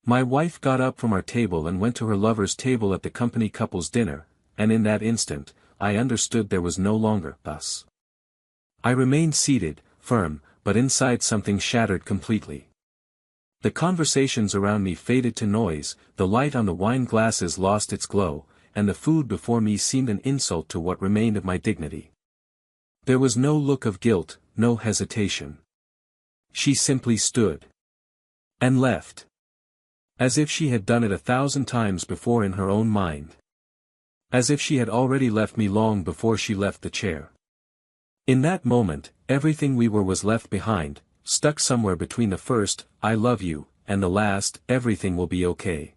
My wife got up from our table and went to her lover's table at the company couple's dinner, and in that instant, I understood there was no longer us. I remained seated, firm, but inside something shattered completely. The conversations around me faded to noise, the light on the wine glasses lost its glow, and the food before me seemed an insult to what remained of my dignity. There was no look of guilt, no hesitation. She simply stood. And left. As if she had done it 1,000 times before in her own mind. As if she had already left me long before she left the chair. In that moment, everything we were was left behind, stuck somewhere between the first, "I love you," and the last, "everything will be okay."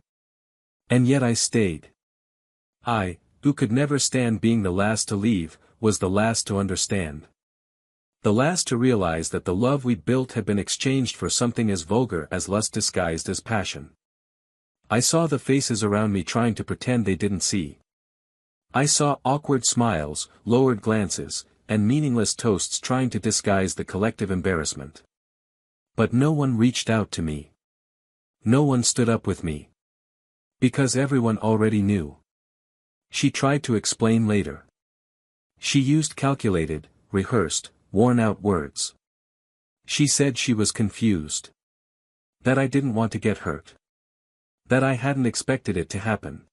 And yet I stayed. I, who could never stand being the last to leave, was the last to understand. The last to realize that the love we'd built had been exchanged for something as vulgar as lust disguised as passion. I saw the faces around me trying to pretend they didn't see. I saw awkward smiles, lowered glances, and meaningless toasts trying to disguise the collective embarrassment. But no one reached out to me. No one stood up with me. Because everyone already knew. She tried to explain later. She used calculated, rehearsed, worn-out words. She said she was confused. That I didn't want to get hurt. That I hadn't expected it to happen.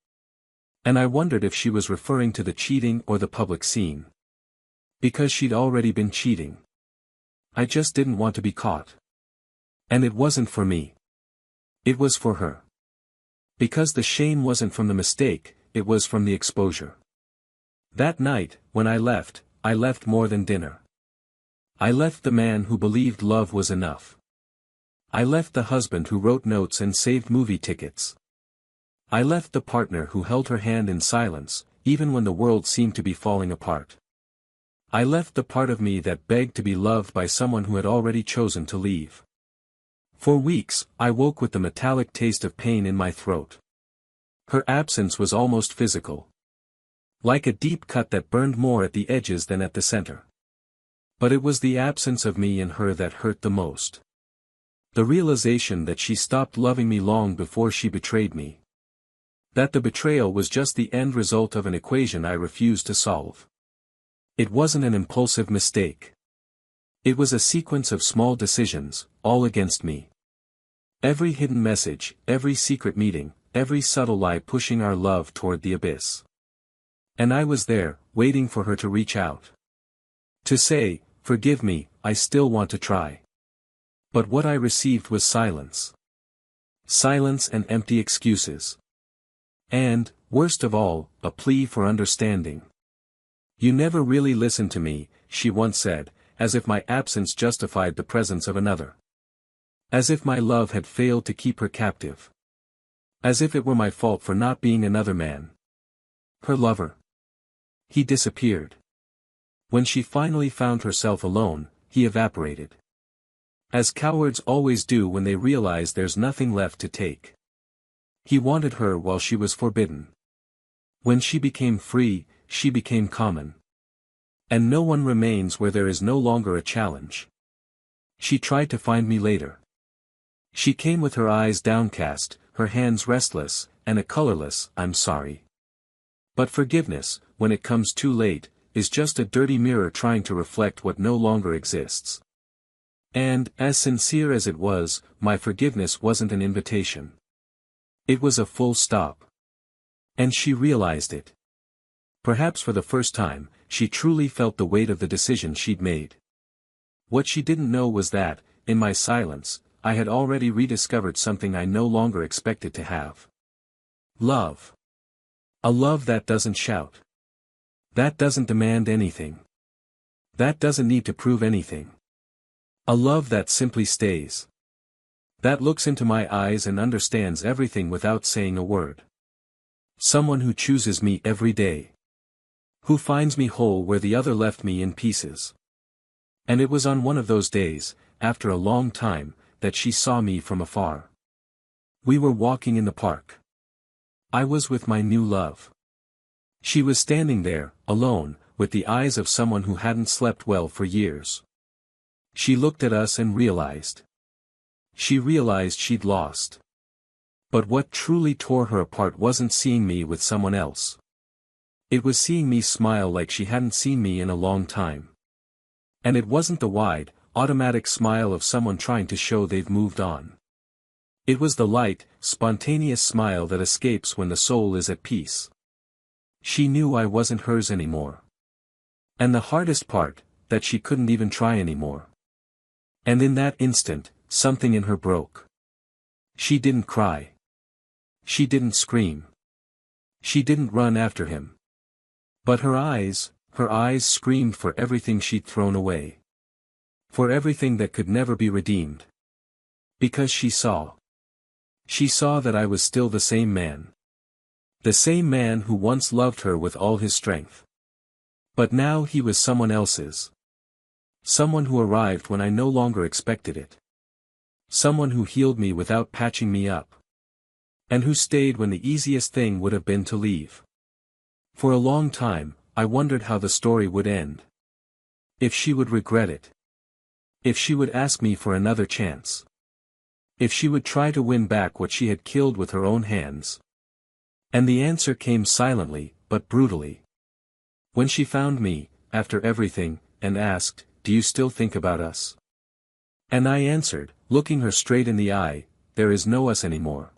And I wondered if she was referring to the cheating or the public scene. Because she'd already been cheating. I just didn't want to be caught. And it wasn't for me. It was for her. Because the shame wasn't from the mistake, it was from the exposure. That night, when I left more than dinner. I left the man who believed love was enough. I left the husband who wrote notes and saved movie tickets. I left the partner who held her hand in silence, even when the world seemed to be falling apart. I left the part of me that begged to be loved by someone who had already chosen to leave. For weeks, I woke with the metallic taste of pain in my throat. Her absence was almost physical. Like a deep cut that burned more at the edges than at the center. But it was the absence of me and her that hurt the most. The realization that she stopped loving me long before she betrayed me. That the betrayal was just the end result of an equation I refused to solve. It wasn't an impulsive mistake. It was a sequence of small decisions, all against me. Every hidden message, every secret meeting, every subtle lie pushing our love toward the abyss. And I was there, waiting for her to reach out. To say, "Forgive me, I still want to try." But what I received was silence. Silence and empty excuses. And, worst of all, a plea for understanding. "You never really listened to me," she once said, as if my absence justified the presence of another. As if my love had failed to keep her captive. As if it were my fault for not being another man. Her lover. He disappeared. When she finally found herself alone, he evaporated. As cowards always do when they realize there's nothing left to take. He wanted her while she was forbidden. When she became free, she became common. And no one remains where there is no longer a challenge. She tried to find me later. She came with her eyes downcast, her hands restless, and a colorless, "I'm sorry." But forgiveness, when it comes too late, is just a dirty mirror trying to reflect what no longer exists. And, as sincere as it was, my forgiveness wasn't an invitation. It was a full stop. And she realized it. Perhaps for the first time, she truly felt the weight of the decision she'd made. What she didn't know was that, in my silence, I had already rediscovered something I no longer expected to have. Love. A love that doesn't shout. That doesn't demand anything. That doesn't need to prove anything. A love that simply stays. That looks into my eyes and understands everything without saying a word. Someone who chooses me every day. Who finds me whole where the other left me in pieces. And it was on one of those days, after a long time, that she saw me from afar. We were walking in the park. I was with my new love. She was standing there, alone, with the eyes of someone who hadn't slept well for years. She looked at us and realized. She realized she'd lost. But what truly tore her apart wasn't seeing me with someone else. It was seeing me smile like she hadn't seen me in a long time. And it wasn't the wide, automatic smile of someone trying to show they've moved on. It was the light, spontaneous smile that escapes when the soul is at peace. She knew I wasn't hers anymore. And the hardest part, that she couldn't even try anymore. And in that instant, something in her broke. She didn't cry. She didn't scream. She didn't run after him. But her eyes screamed for everything she'd thrown away. For everything that could never be redeemed. Because she saw. She saw that I was still the same man. The same man who once loved her with all his strength. But now he was someone else's. Someone who arrived when I no longer expected it. Someone who healed me without patching me up. And who stayed when the easiest thing would have been to leave. For a long time, I wondered how the story would end. If she would regret it. If she would ask me for another chance. If she would try to win back what she had killed with her own hands. And the answer came silently, but brutally. When she found me, after everything, and asked, "Do you still think about us?" And I answered, looking her straight in the eye, "There is no us anymore.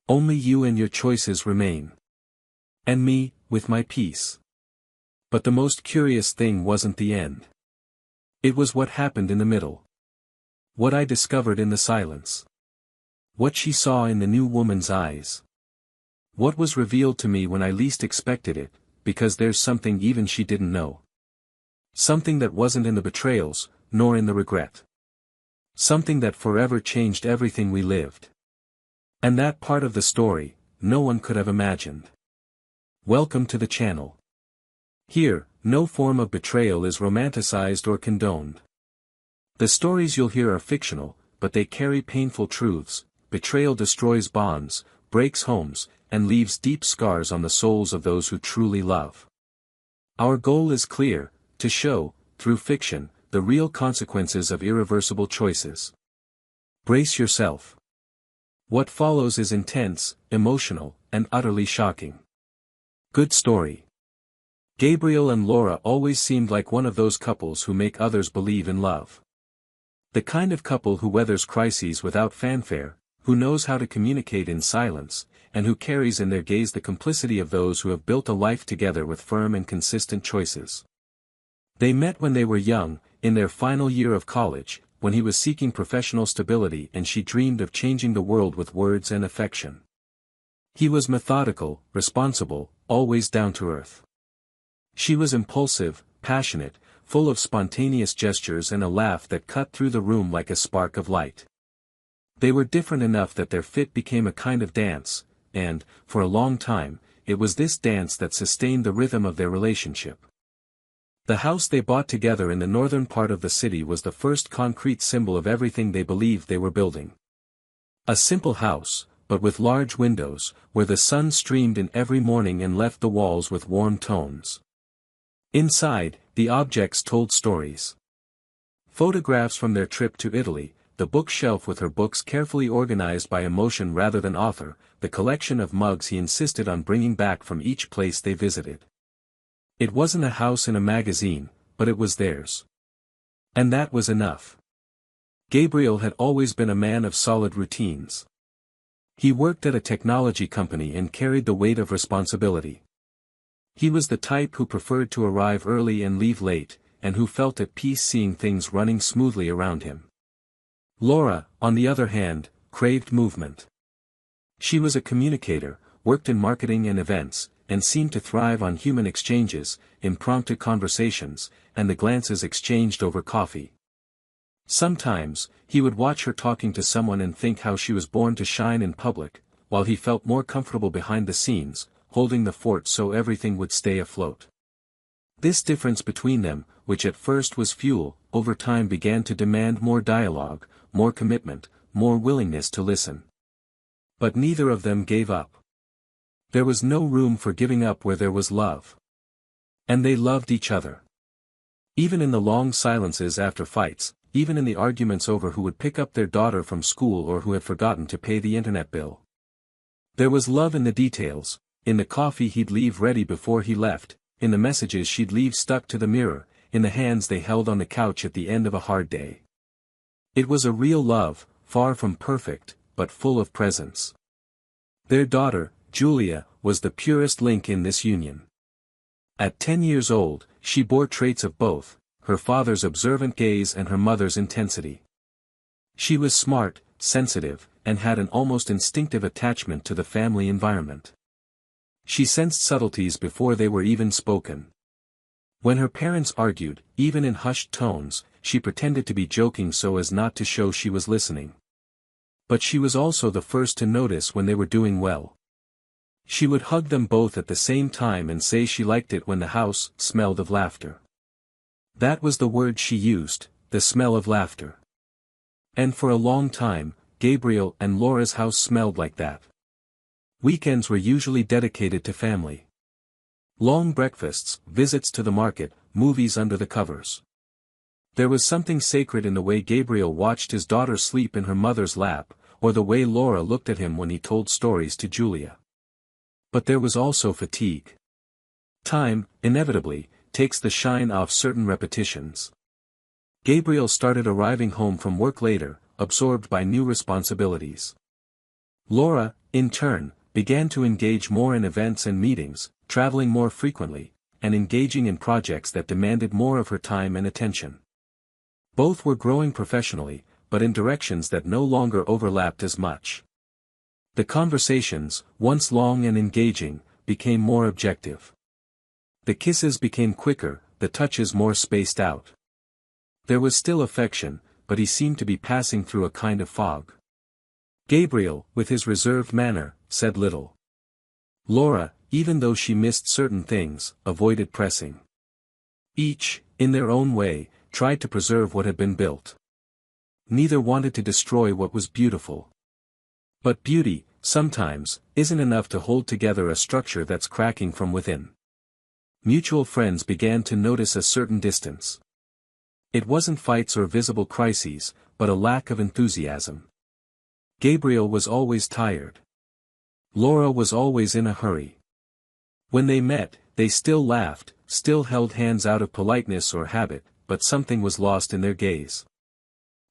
Only you and your choices remain. And me, with my peace." But the most curious thing wasn't the end. It was what happened in the middle. What I discovered in the silence. What she saw in the new woman's eyes. What was revealed to me when I least expected it, because there's something even she didn't know. Something that wasn't in the betrayals, nor in the regret. Something that forever changed everything we lived. And that part of the story, no one could have imagined. Welcome to the channel. Here, no form of betrayal is romanticized or condoned. The stories you'll hear are fictional, but they carry painful truths. Betrayal destroys bonds, breaks homes, and leaves deep scars on the souls of those who truly love. Our goal is clear, to show, through fiction, the real consequences of irreversible choices. Brace yourself. What follows is intense, emotional, and utterly shocking. Good story. Gabriel and Laura always seemed like one of those couples who make others believe in love. The kind of couple who weathers crises without fanfare, who knows how to communicate in silence, and who carries in their gaze the complicity of those who have built a life together with firm and consistent choices. They met when they were young, in their final year of college, when he was seeking professional stability and she dreamed of changing the world with words and affection. He was methodical, responsible, always down to earth. She was impulsive, passionate, full of spontaneous gestures and a laugh that cut through the room like a spark of light. They were different enough that their fit became a kind of dance, and, for a long time, it was this dance that sustained the rhythm of their relationship. The house they bought together in the northern part of the city was the first concrete symbol of everything they believed they were building. A simple house, but with large windows, where the sun streamed in every morning and left the walls with warm tones. Inside, the objects told stories. Photographs from their trip to Italy, the bookshelf with her books carefully organized by emotion rather than author, the collection of mugs he insisted on bringing back from each place they visited. It wasn't a house in a magazine, but it was theirs. And that was enough. Gabriel had always been a man of solid routines. He worked at a technology company and carried the weight of responsibility. He was the type who preferred to arrive early and leave late, and who felt at peace seeing things running smoothly around him. Laura, on the other hand, craved movement. She was a communicator, worked in marketing and events, and seemed to thrive on human exchanges, impromptu conversations, and the glances exchanged over coffee. Sometimes, he would watch her talking to someone and think how she was born to shine in public, while he felt more comfortable behind the scenes, holding the fort so everything would stay afloat. This difference between them, which at first was fuel, over time began to demand more dialogue, more commitment, more willingness to listen. But neither of them gave up. There was no room for giving up where there was love. And they loved each other. Even in the long silences after fights, even in the arguments over who would pick up their daughter from school or who had forgotten to pay the internet bill. There was love in the details, in the coffee he'd leave ready before he left, in the messages she'd leave stuck to the mirror, in the hands they held on the couch at the end of a hard day. It was a real love, far from perfect, but full of presence. Their daughter, Julia, was the purest link in this union. At 10 years old, she bore traits of both, her father's observant gaze and her mother's intensity. She was smart, sensitive, and had an almost instinctive attachment to the family environment. She sensed subtleties before they were even spoken. When her parents argued, even in hushed tones, she pretended to be joking so as not to show she was listening. But she was also the first to notice when they were doing well. She would hug them both at the same time and say she liked it when the house smelled of laughter. That was the word she used, the smell of laughter. And for a long time, Gabriel and Laura's house smelled like that. Weekends were usually dedicated to family. Long breakfasts, visits to the market, movies under the covers. There was something sacred in the way Gabriel watched his daughter sleep in her mother's lap, or the way Laura looked at him when he told stories to Julia. But there was also fatigue. Time, inevitably, takes the shine off certain repetitions. Gabriel started arriving home from work later, absorbed by new responsibilities. Laura, in turn, began to engage more in events and meetings, traveling more frequently, and engaging in projects that demanded more of her time and attention. Both were growing professionally, but in directions that no longer overlapped as much. The conversations, once long and engaging, became more objective. The kisses became quicker, the touches more spaced out. There was still affection, but he seemed to be passing through a kind of fog. Gabriel, with his reserved manner, said little. Laura, even though she missed certain things, avoided pressing. Each, in their own way, tried to preserve what had been built. Neither wanted to destroy what was beautiful. But beauty, sometimes, isn't enough to hold together a structure that's cracking from within. Mutual friends began to notice a certain distance. It wasn't fights or visible crises, but a lack of enthusiasm. Gabriel was always tired. Laura was always in a hurry. When they met, they still laughed, still held hands out of politeness or habit, but something was lost in their gaze.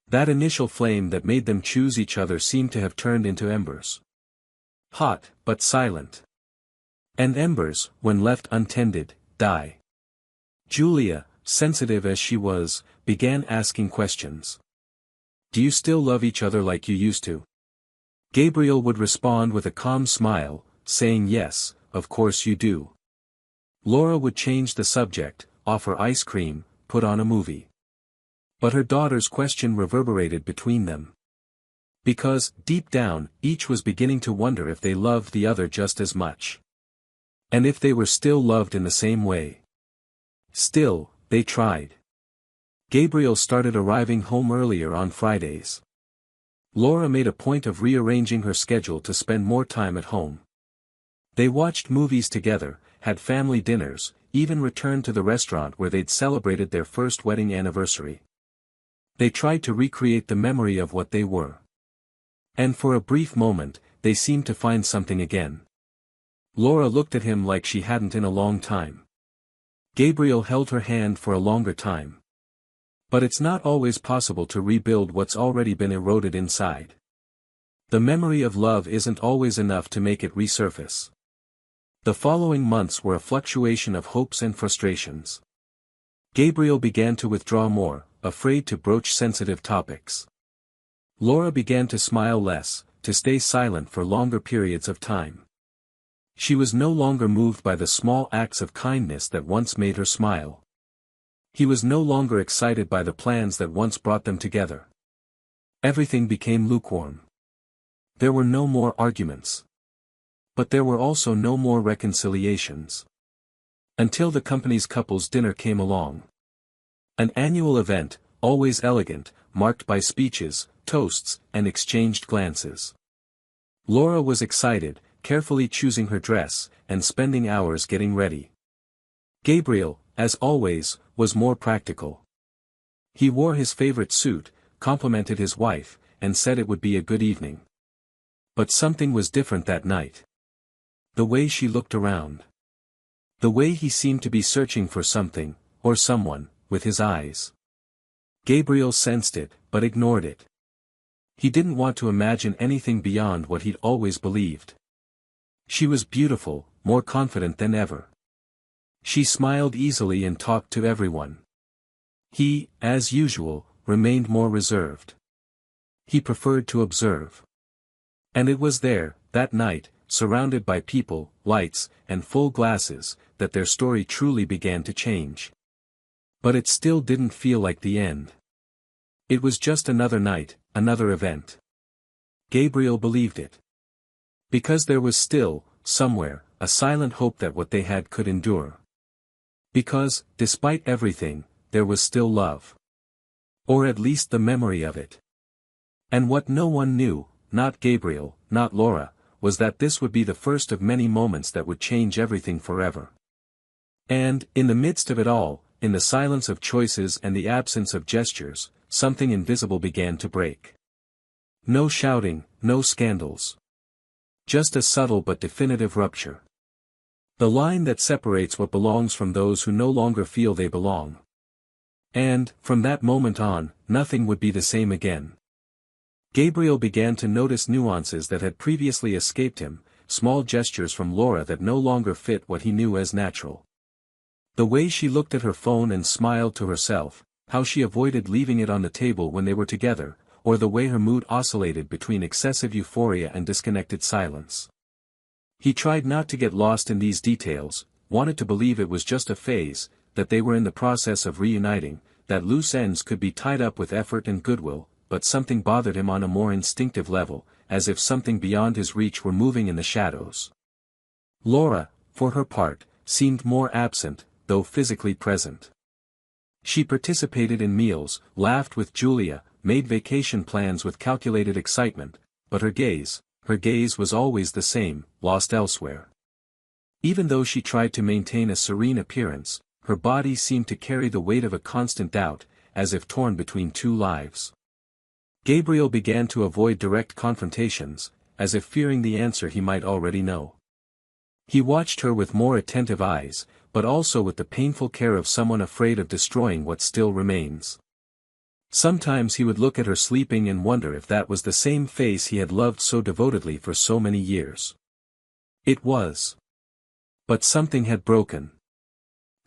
That initial flame that made them choose each other seemed to have turned into embers. Hot, but silent. And embers, when left untended, die. Julia, sensitive as she was, began asking questions. Do you still love each other like you used to? Gabriel would respond with a calm smile, saying yes, of course you do. Laura would change the subject, offer ice cream, put on a movie. But her daughter's question reverberated between them. Because, deep down, each was beginning to wonder if they loved the other just as much. And if they were still loved in the same way. Still, they tried. Gabriel started arriving home earlier on Fridays. Laura made a point of rearranging her schedule to spend more time at home. They watched movies together, had family dinners, even returned to the restaurant where they'd celebrated their first wedding anniversary. They tried to recreate the memory of what they were. And for a brief moment, they seemed to find something again. Laura looked at him like she hadn't in a long time. Gabriel held her hand for a longer time. But it's not always possible to rebuild what's already been eroded inside. The memory of love isn't always enough to make it resurface. The following months were a fluctuation of hopes and frustrations. Gabriel began to withdraw more, afraid to broach sensitive topics. Laura began to smile less, to stay silent for longer periods of time. She was no longer moved by the small acts of kindness that once made her smile. He was no longer excited by the plans that once brought them together. Everything became lukewarm. There were no more arguments. But there were also no more reconciliations. Until the company's couples dinner came along. An annual event, always elegant, marked by speeches, toasts, and exchanged glances. Laura was excited, carefully choosing her dress, and spending hours getting ready. Gabriel, as always, was more practical. He wore his favorite suit, complimented his wife, and said it would be a good evening. But something was different that night. The way she looked around. The way he seemed to be searching for something, or someone, with his eyes. Gabriel sensed it, but ignored it. He didn't want to imagine anything beyond what he'd always believed. She was beautiful, more confident than ever. She smiled easily and talked to everyone. He, as usual, remained more reserved. He preferred to observe. And it was there, that night, surrounded by people, lights, and full glasses, that their story truly began to change. But it still didn't feel like the end. It was just another night, another event. Gabriel believed it. Because there was still, somewhere, a silent hope that what they had could endure. Because, despite everything, there was still love. Or at least the memory of it. And what no one knew, not Gabriel, not Laura, was that this would be the first of many moments that would change everything forever. And, in the midst of it all, in the silence of choices and the absence of gestures, something invisible began to break. No shouting, no scandals. Just a subtle but definitive rupture. The line that separates what belongs from those who no longer feel they belong. And, from that moment on, nothing would be the same again. Gabriel began to notice nuances that had previously escaped him, small gestures from Laura that no longer fit what he knew as natural. The way she looked at her phone and smiled to herself, how she avoided leaving it on the table when they were together, or the way her mood oscillated between excessive euphoria and disconnected silence. He tried not to get lost in these details, wanted to believe it was just a phase, that they were in the process of reuniting, that loose ends could be tied up with effort and goodwill, but something bothered him on a more instinctive level, as if something beyond his reach were moving in the shadows. Laura, for her part, seemed more absent, though physically present. She participated in meals, laughed with Julia, made vacation plans with calculated excitement, but her gaze was always the same, lost elsewhere. Even though she tried to maintain a serene appearance, her body seemed to carry the weight of a constant doubt, as if torn between two lives. Gabriel began to avoid direct confrontations, as if fearing the answer he might already know. He watched her with more attentive eyes, but also with the painful care of someone afraid of destroying what still remains. Sometimes he would look at her sleeping and wonder if that was the same face he had loved so devotedly for so many years. It was. But something had broken.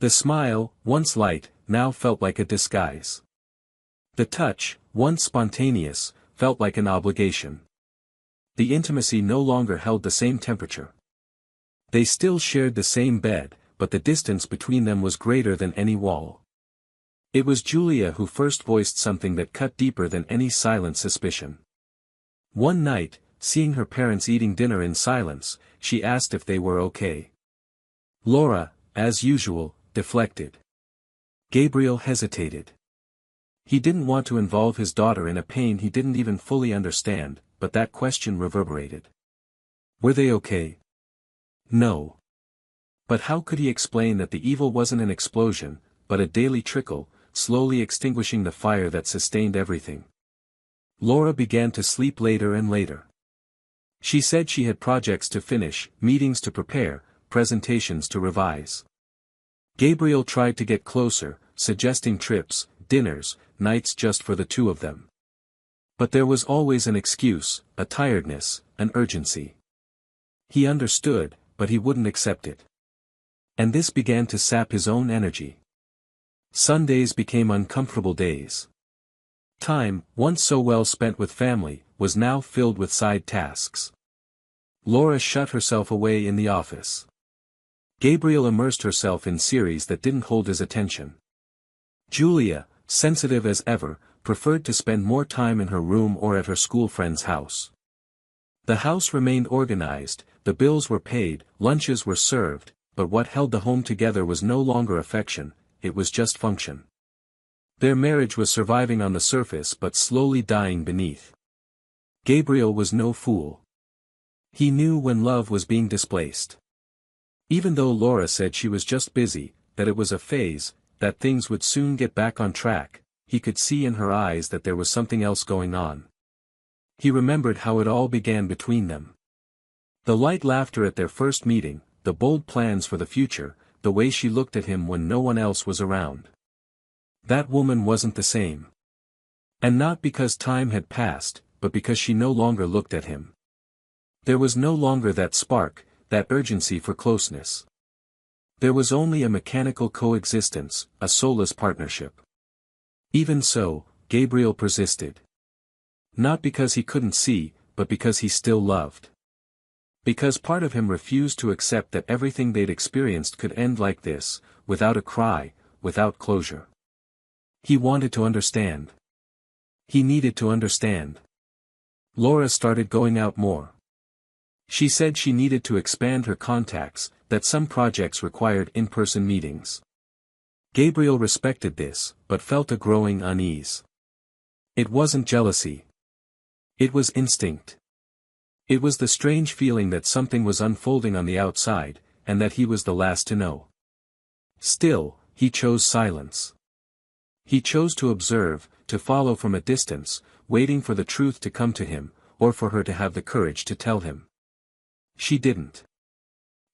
The smile, once light, now felt like a disguise. The touch, once spontaneous, felt like an obligation. The intimacy no longer held the same temperature. They still shared the same bed, but the distance between them was greater than any wall. It was Julia who first voiced something that cut deeper than any silent suspicion. One night, seeing her parents eating dinner in silence, she asked if they were okay. Laura, as usual, deflected. Gabriel hesitated. He didn't want to involve his daughter in a pain he didn't even fully understand, but that question reverberated. Were they okay? No. But how could he explain that the evil wasn't an explosion, but a daily trickle, slowly extinguishing the fire that sustained everything? Laura began to sleep later and later. She said she had projects to finish, meetings to prepare, presentations to revise. Gabriel tried to get closer, suggesting trips, dinners, nights just for the two of them. But there was always an excuse, a tiredness, an urgency. He understood, but he wouldn't accept it. And this began to sap his own energy. Sundays became uncomfortable days. Time, once so well spent with family, was now filled with side tasks. Laura shut herself away in the office. Gabriel immersed herself in series that didn't hold his attention. Julia, sensitive as ever, preferred to spend more time in her room or at her school friend's house. The house remained organized, the bills were paid, lunches were served, but what held the home together was no longer affection, it was just function. Their marriage was surviving on the surface but slowly dying beneath. Gabriel was no fool. He knew when love was being displaced. Even though Laura said she was just busy, that it was a phase, that things would soon get back on track, he could see in her eyes that there was something else going on. He remembered how it all began between them. The light laughter at their first meeting, the bold plans for the future, the way she looked at him when no one else was around. That woman wasn't the same. And not because time had passed, but because she no longer looked at him. There was no longer that spark, that urgency for closeness. There was only a mechanical coexistence, a soulless partnership. Even so, Gabriel persisted. Not because he couldn't see, but because he still loved. Because part of him refused to accept that everything they'd experienced could end like this, without a cry, without closure. He wanted to understand. He needed to understand. Laura started going out more. She said she needed to expand her contacts, that some projects required in-person meetings. Gabriel respected this, but felt a growing unease. It wasn't jealousy. It was instinct. It was the strange feeling that something was unfolding on the outside, and that he was the last to know. Still, he chose silence. He chose to observe, to follow from a distance, waiting for the truth to come to him, or for her to have the courage to tell him. She didn't.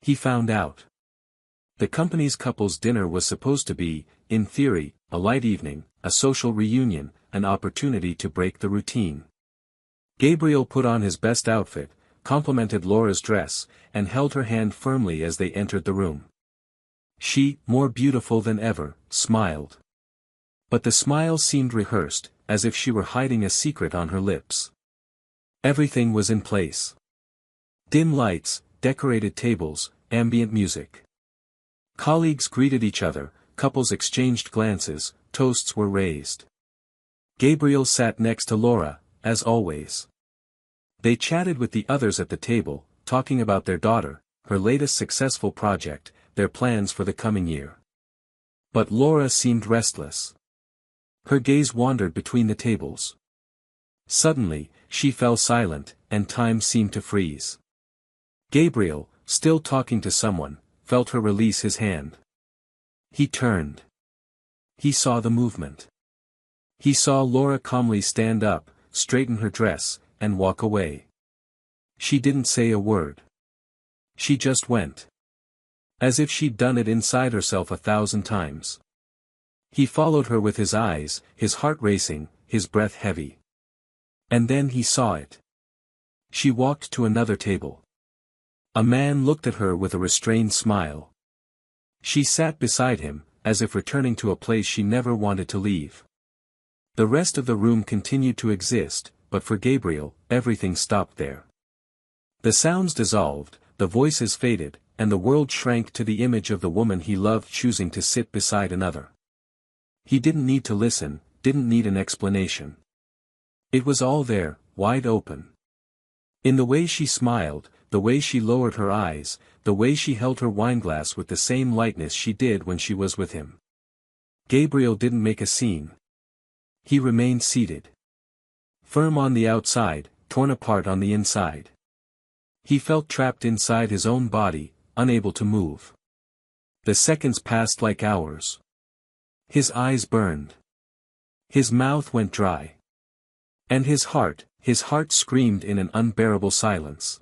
He found out. The company's couples dinner was supposed to be, in theory, a light evening, a social reunion, an opportunity to break the routine. Gabriel put on his best outfit, complimented Laura's dress, and held her hand firmly as they entered the room. She, more beautiful than ever, smiled. But the smile seemed rehearsed, as if she were hiding a secret on her lips. Everything was in place. Dim lights, decorated tables, ambient music. Colleagues greeted each other, couples exchanged glances, toasts were raised. Gabriel sat next to Laura, as always. They chatted with the others at the table, talking about their daughter, her latest successful project, their plans for the coming year. But Laura seemed restless. Her gaze wandered between the tables. Suddenly, she fell silent, and time seemed to freeze. Gabriel, still talking to someone, felt her release his hand. He turned. He saw the movement. He saw Laura calmly stand up, straighten her dress, and walk away. She didn't say a word. She just went. As if she'd done it inside herself 1,000 times. He followed her with his eyes, his heart racing, his breath heavy. And then he saw it. She walked to another table. A man looked at her with a restrained smile. She sat beside him, as if returning to a place she never wanted to leave. The rest of the room continued to exist, but for Gabriel, everything stopped there. The sounds dissolved, the voices faded, and the world shrank to the image of the woman he loved choosing to sit beside another. He didn't need to listen, didn't need an explanation. It was all there, wide open. In the way she smiled, the way she lowered her eyes, the way she held her wineglass with the same lightness she did when she was with him. Gabriel didn't make a scene. He remained seated. Firm on the outside, torn apart on the inside. He felt trapped inside his own body, unable to move. The seconds passed like hours. His eyes burned. His mouth went dry. And his heart screamed in an unbearable silence.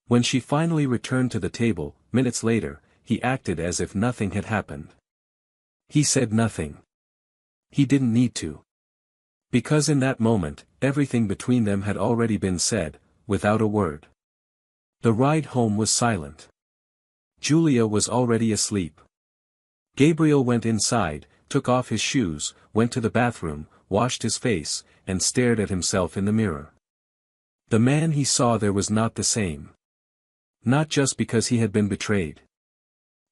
When she finally returned to the table, minutes later, he acted as if nothing had happened. He said nothing. He didn't need to. Because in that moment, everything between them had already been said, without a word. The ride home was silent. Julia was already asleep. Gabriel went inside, took off his shoes, went to the bathroom, washed his face, and stared at himself in the mirror. The man he saw there was not the same. Not just because he had been betrayed.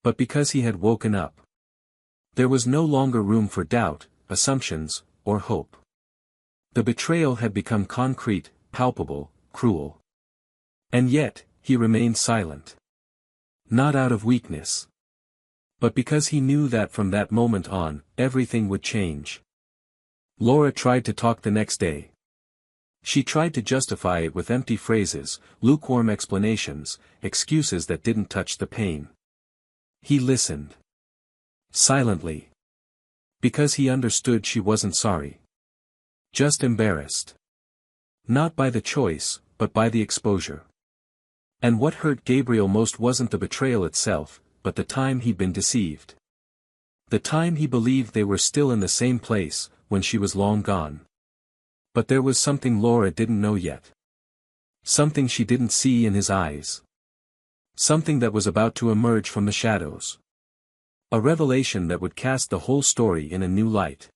But because he had woken up. There was no longer room for doubt, assumptions, or hope. The betrayal had become concrete, palpable, cruel. And yet, he remained silent. Not out of weakness. But because he knew that from that moment on, everything would change. Laura tried to talk the next day. She tried to justify it with empty phrases, lukewarm explanations, excuses that didn't touch the pain. He listened. Silently. Because he understood she wasn't sorry. Just embarrassed. Not by the choice, but by the exposure. And what hurt Gabriel most wasn't the betrayal itself, but the time he'd been deceived. The time he believed they were still in the same place, when she was long gone. But there was something Laura didn't know yet. Something she didn't see in his eyes. Something that was about to emerge from the shadows. A revelation that would cast the whole story in a new light.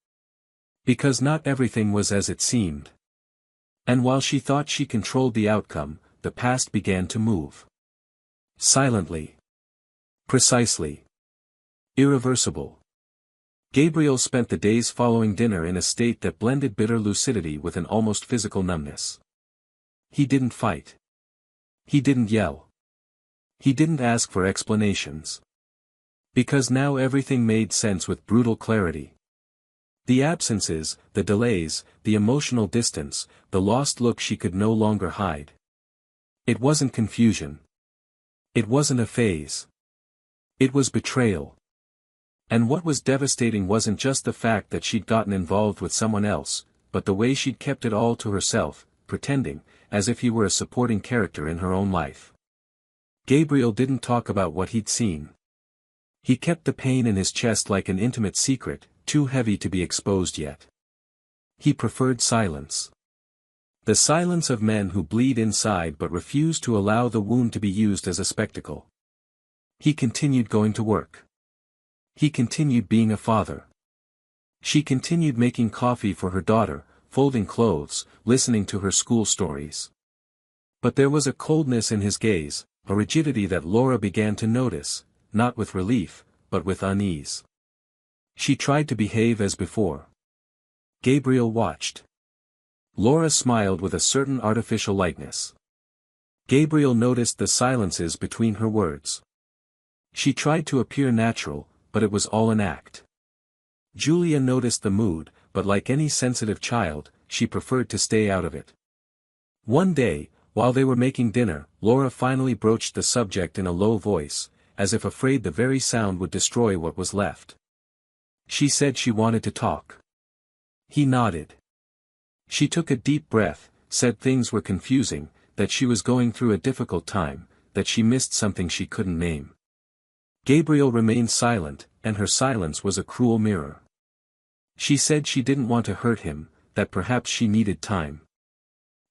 Because not everything was as it seemed. And while she thought she controlled the outcome, the past began to move. Silently. Precisely. Irreversible. Gabriel spent the days following dinner in a state that blended bitter lucidity with an almost physical numbness. He didn't fight. He didn't yell. He didn't ask for explanations. Because now everything made sense with brutal clarity. The absences, the delays, the emotional distance, the lost look she could no longer hide. It wasn't confusion. It wasn't a phase. It was betrayal. And what was devastating wasn't just the fact that she'd gotten involved with someone else, but the way she'd kept it all to herself, pretending, as if he were a supporting character in her own life. Gabriel didn't talk about what he'd seen. He kept the pain in his chest like an intimate secret, too heavy to be exposed yet. He preferred silence. The silence of men who bleed inside but refuse to allow the wound to be used as a spectacle. He continued going to work. He continued being a father. She continued making coffee for her daughter, folding clothes, listening to her school stories. But there was a coldness in his gaze, a rigidity that Laura began to notice, not with relief, but with unease. She tried to behave as before. Gabriel watched. Laura smiled with a certain artificial lightness. Gabriel noticed the silences between her words. She tried to appear natural, but it was all an act. Julia noticed the mood, but like any sensitive child, she preferred to stay out of it. One day, while they were making dinner, Laura finally broached the subject in a low voice, as if afraid the very sound would destroy what was left. She said she wanted to talk. He nodded. She took a deep breath, said things were confusing, that she was going through a difficult time, that she missed something she couldn't name. Gabriel remained silent, and her silence was a cruel mirror. She said she didn't want to hurt him, that perhaps she needed time.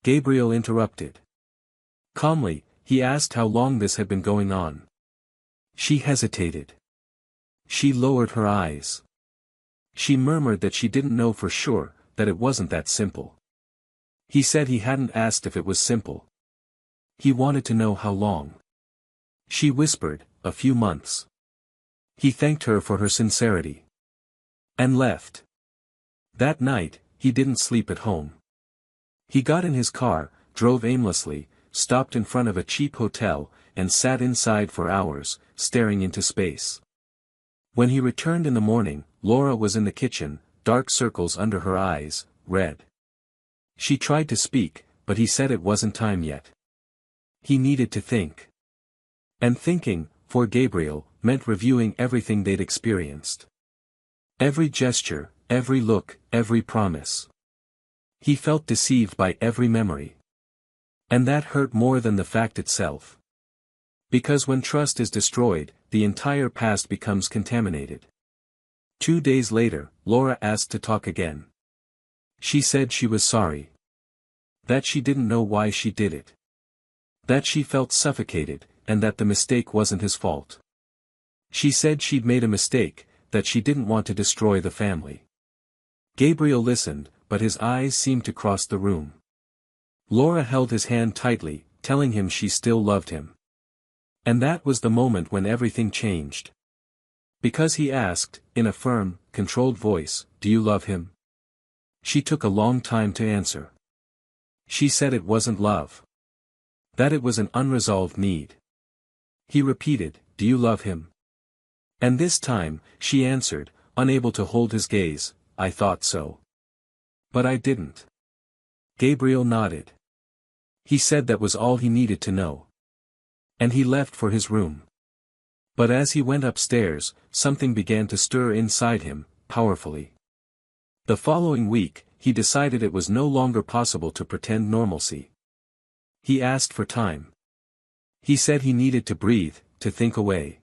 Gabriel interrupted. Calmly, he asked how long this had been going on. She hesitated. She lowered her eyes. She murmured that she didn't know for sure, that it wasn't that simple. He said he hadn't asked if it was simple. He wanted to know how long. She whispered, a few months. He thanked her for her sincerity. And left. That night, he didn't sleep at home. He got in his car, drove aimlessly, stopped in front of a cheap hotel, and sat inside for hours, staring into space. When he returned in the morning, Laura was in the kitchen, dark circles under her eyes, red. She tried to speak, but he said it wasn't time yet. He needed to think. And thinking, for Gabriel, meant reviewing everything they'd experienced. Every gesture, every look, every promise. He felt deceived by every memory. And that hurt more than the fact itself. Because when trust is destroyed, the entire past becomes contaminated. 2 days later, Laura asked to talk again. She said she was sorry. That she didn't know why she did it. That she felt suffocated, and that the mistake wasn't his fault. She said she'd made a mistake, that she didn't want to destroy the family. Gabriel listened, but his eyes seemed to cross the room. Laura held his hand tightly, telling him she still loved him. And that was the moment when everything changed. Because he asked, in a firm, controlled voice, "Do you love him?" She took a long time to answer. She said it wasn't love. That it was an unresolved need. He repeated, "Do you love him?" And this time, she answered, unable to hold his gaze, "I thought so. But I didn't." Gabriel nodded. He said that was all he needed to know. And he left for his room. But as he went upstairs, something began to stir inside him, powerfully. The following week, he decided it was no longer possible to pretend normalcy. He asked for time. He said he needed to breathe, to think away.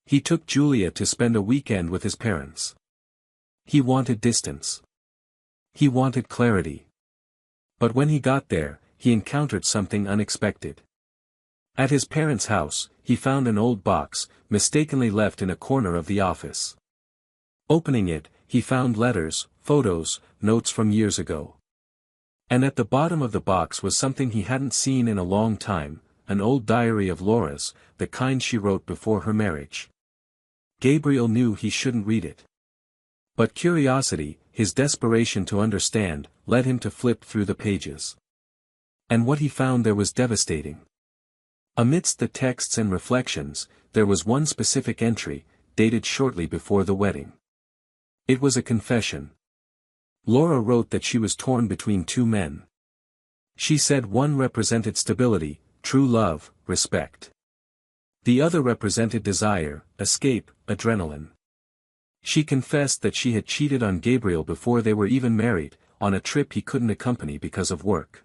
He took Julia to spend a weekend with his parents. He wanted distance. He wanted clarity. But when he got there, he encountered something unexpected. At his parents' house, he found an old box, mistakenly left in a corner of the office. Opening it, he found letters, photos, notes from years ago. And at the bottom of the box was something he hadn't seen in a long time, an old diary of Laura's, the kind she wrote before her marriage. Gabriel knew he shouldn't read it. But curiosity, his desperation to understand, led him to flip through the pages. And what he found there was devastating. Amidst the texts and reflections, there was one specific entry, dated shortly before the wedding. It was a confession. Laura wrote that she was torn between two men. She said one represented stability, true love, respect. The other represented desire, escape, adrenaline. She confessed that she had cheated on Gabriel before they were even married, on a trip he couldn't accompany because of work.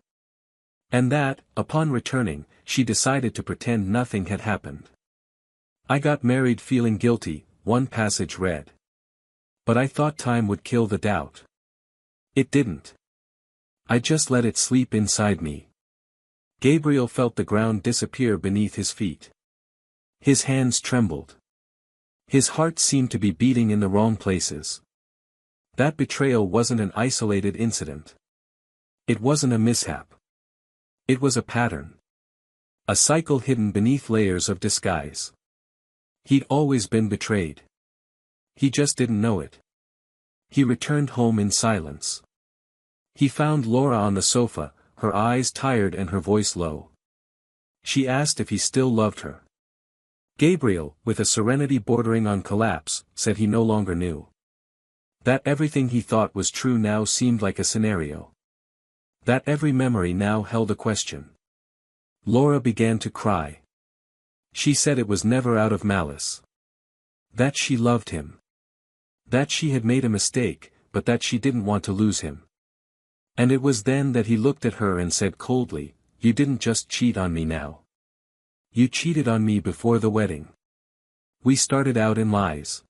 And that, upon returning, she decided to pretend nothing had happened. "I got married feeling guilty," one passage read. "But I thought time would kill the doubt. It didn't. I just let it sleep inside me." Gabriel felt the ground disappear beneath his feet. His hands trembled. His heart seemed to be beating in the wrong places. That betrayal wasn't an isolated incident. It wasn't a mishap. It was a pattern. A cycle hidden beneath layers of disguise. He'd always been betrayed. He just didn't know it. He returned home in silence. He found Laura on the sofa, her eyes tired and her voice low. She asked if he still loved her. Gabriel, with a serenity bordering on collapse, said he no longer knew. That everything he thought was true now seemed like a scenario. That every memory now held a question. Laura began to cry. She said it was never out of malice. That she loved him. That she had made a mistake, but that she didn't want to lose him. And it was then that he looked at her and said coldly, "You didn't just cheat on me now. You cheated on me before the wedding. We started out in lies.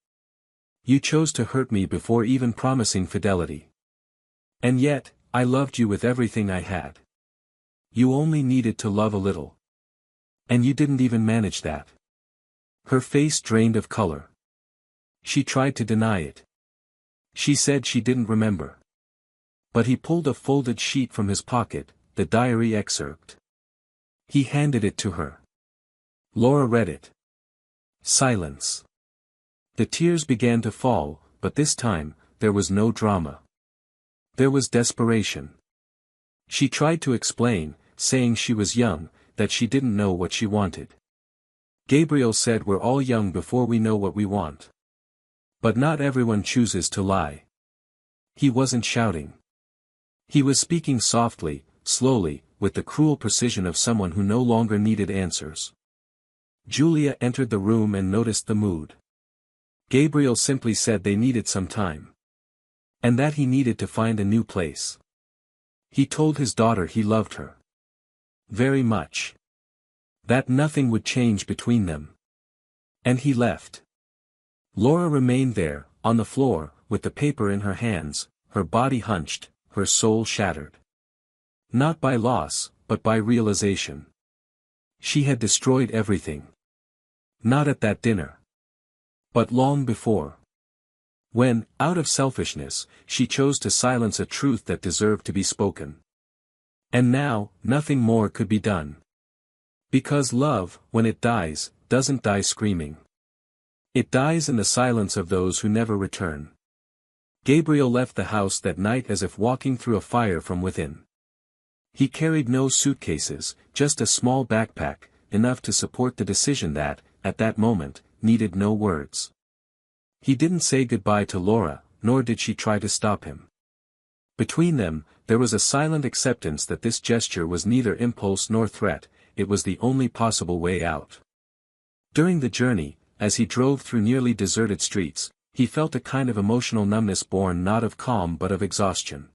You chose to hurt me before even promising fidelity. And yet, I loved you with everything I had. You only needed to love a little. And you didn't even manage that." Her face drained of color. She tried to deny it. She said she didn't remember. But he pulled a folded sheet from his pocket, the diary excerpt. He handed it to her. Laura read it. Silence. The tears began to fall, but this time, there was no drama. There was desperation. She tried to explain, saying she was young, that she didn't know what she wanted. Gabriel said we're all young before we know what we want. But not everyone chooses to lie. He wasn't shouting. He was speaking softly, slowly, with the cruel precision of someone who no longer needed answers. Julia entered the room and noticed the mood. Gabriel simply said they needed some time. And that he needed to find a new place. He told his daughter he loved her. Very much. That nothing would change between them. And he left. Laura remained there, on the floor, with the paper in her hands, her body hunched, her soul shattered. Not by loss, but by realization. She had destroyed everything. Not at that dinner. But long before. When, out of selfishness, she chose to silence a truth that deserved to be spoken. And now, nothing more could be done. Because love, when it dies, doesn't die screaming. It dies in the silence of those who never return. Gabriel left the house that night as if walking through a fire from within. He carried no suitcases, just a small backpack, enough to support the decision that, at that moment, needed no words. He didn't say goodbye to Laura, nor did she try to stop him. Between them, there was a silent acceptance that this gesture was neither impulse nor threat, it was the only possible way out. During the journey, as he drove through nearly deserted streets, he felt a kind of emotional numbness born not of calm but of exhaustion.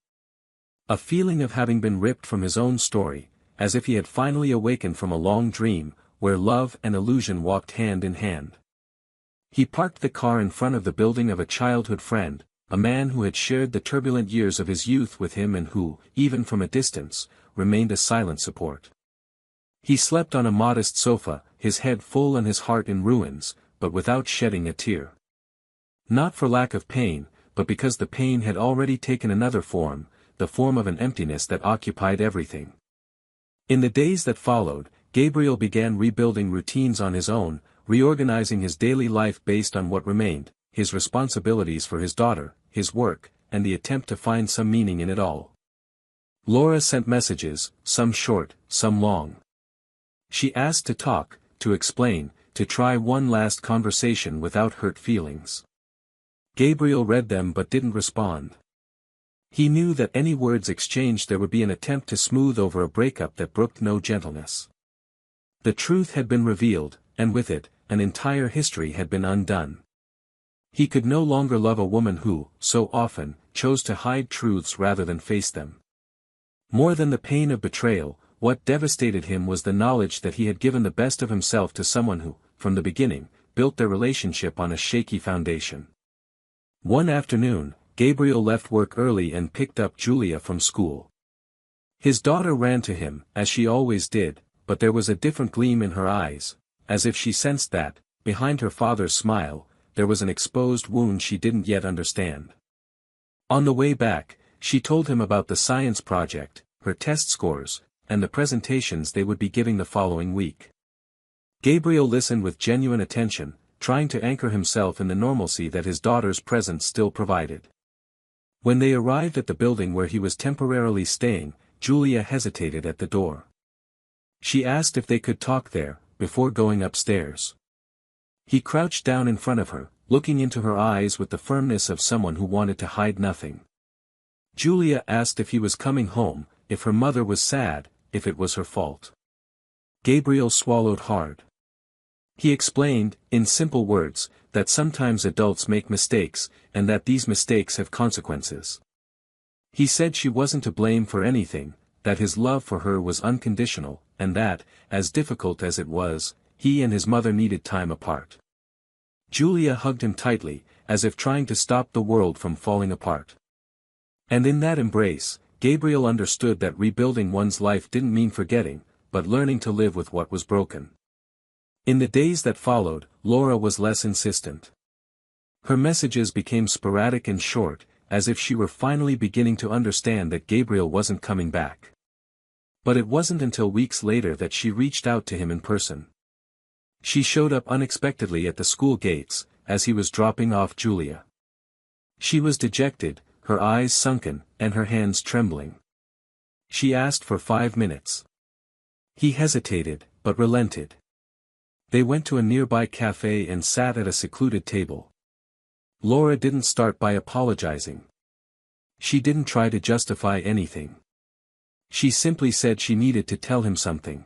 A feeling of having been ripped from his own story, as if he had finally awakened from a long dream, where love and illusion walked hand in hand. He parked the car in front of the building of a childhood friend, a man who had shared the turbulent years of his youth with him and who, even from a distance, remained a silent support. He slept on a modest sofa, his head full and his heart in ruins, but without shedding a tear. Not for lack of pain, but because the pain had already taken another form, the form of an emptiness that occupied everything. In the days that followed, Gabriel began rebuilding routines on his own, reorganizing his daily life based on what remained, his responsibilities for his daughter, his work, and the attempt to find some meaning in it all. Laura sent messages, some short, some long. She asked to talk, to explain, to try one last conversation without hurt feelings. Gabriel read them but didn't respond. He knew that any words exchanged there would be an attempt to smooth over a breakup that brooked no gentleness. The truth had been revealed, and with it, an entire history had been undone. He could no longer love a woman who, so often, chose to hide truths rather than face them. More than the pain of betrayal, what devastated him was the knowledge that he had given the best of himself to someone who, from the beginning, built their relationship on a shaky foundation. One afternoon, Gabriel left work early and picked up Julia from school. His daughter ran to him, as she always did, but there was a different gleam in her eyes, as if she sensed that, behind her father's smile, there was an exposed wound she didn't yet understand. On the way back, she told him about the science project, her test scores, and the presentations they would be giving the following week. Gabriel listened with genuine attention, trying to anchor himself in the normalcy that his daughter's presence still provided. When they arrived at the building where he was temporarily staying, Julia hesitated at the door. She asked if they could talk there, before going upstairs. He crouched down in front of her, looking into her eyes with the firmness of someone who wanted to hide nothing. Julia asked if he was coming home, if her mother was sad, if it was her fault. Gabriel swallowed hard. He explained, in simple words, that sometimes adults make mistakes, and that these mistakes have consequences. He said she wasn't to blame for anything, that his love for her was unconditional, and that, as difficult as it was, he and his mother needed time apart. Julia hugged him tightly, as if trying to stop the world from falling apart. And in that embrace, Gabriel understood that rebuilding one's life didn't mean forgetting, but learning to live with what was broken. In the days that followed, Laura was less insistent. Her messages became sporadic and short, as if she were finally beginning to understand that Gabriel wasn't coming back. But it wasn't until weeks later that she reached out to him in person. She showed up unexpectedly at the school gates, as he was dropping off Julia. She was dejected, her eyes sunken, and her hands trembling. She asked for 5 minutes. He hesitated, but relented. They went to a nearby cafe and sat at a secluded table. Laura didn't start by apologizing. She didn't try to justify anything. She simply said she needed to tell him something.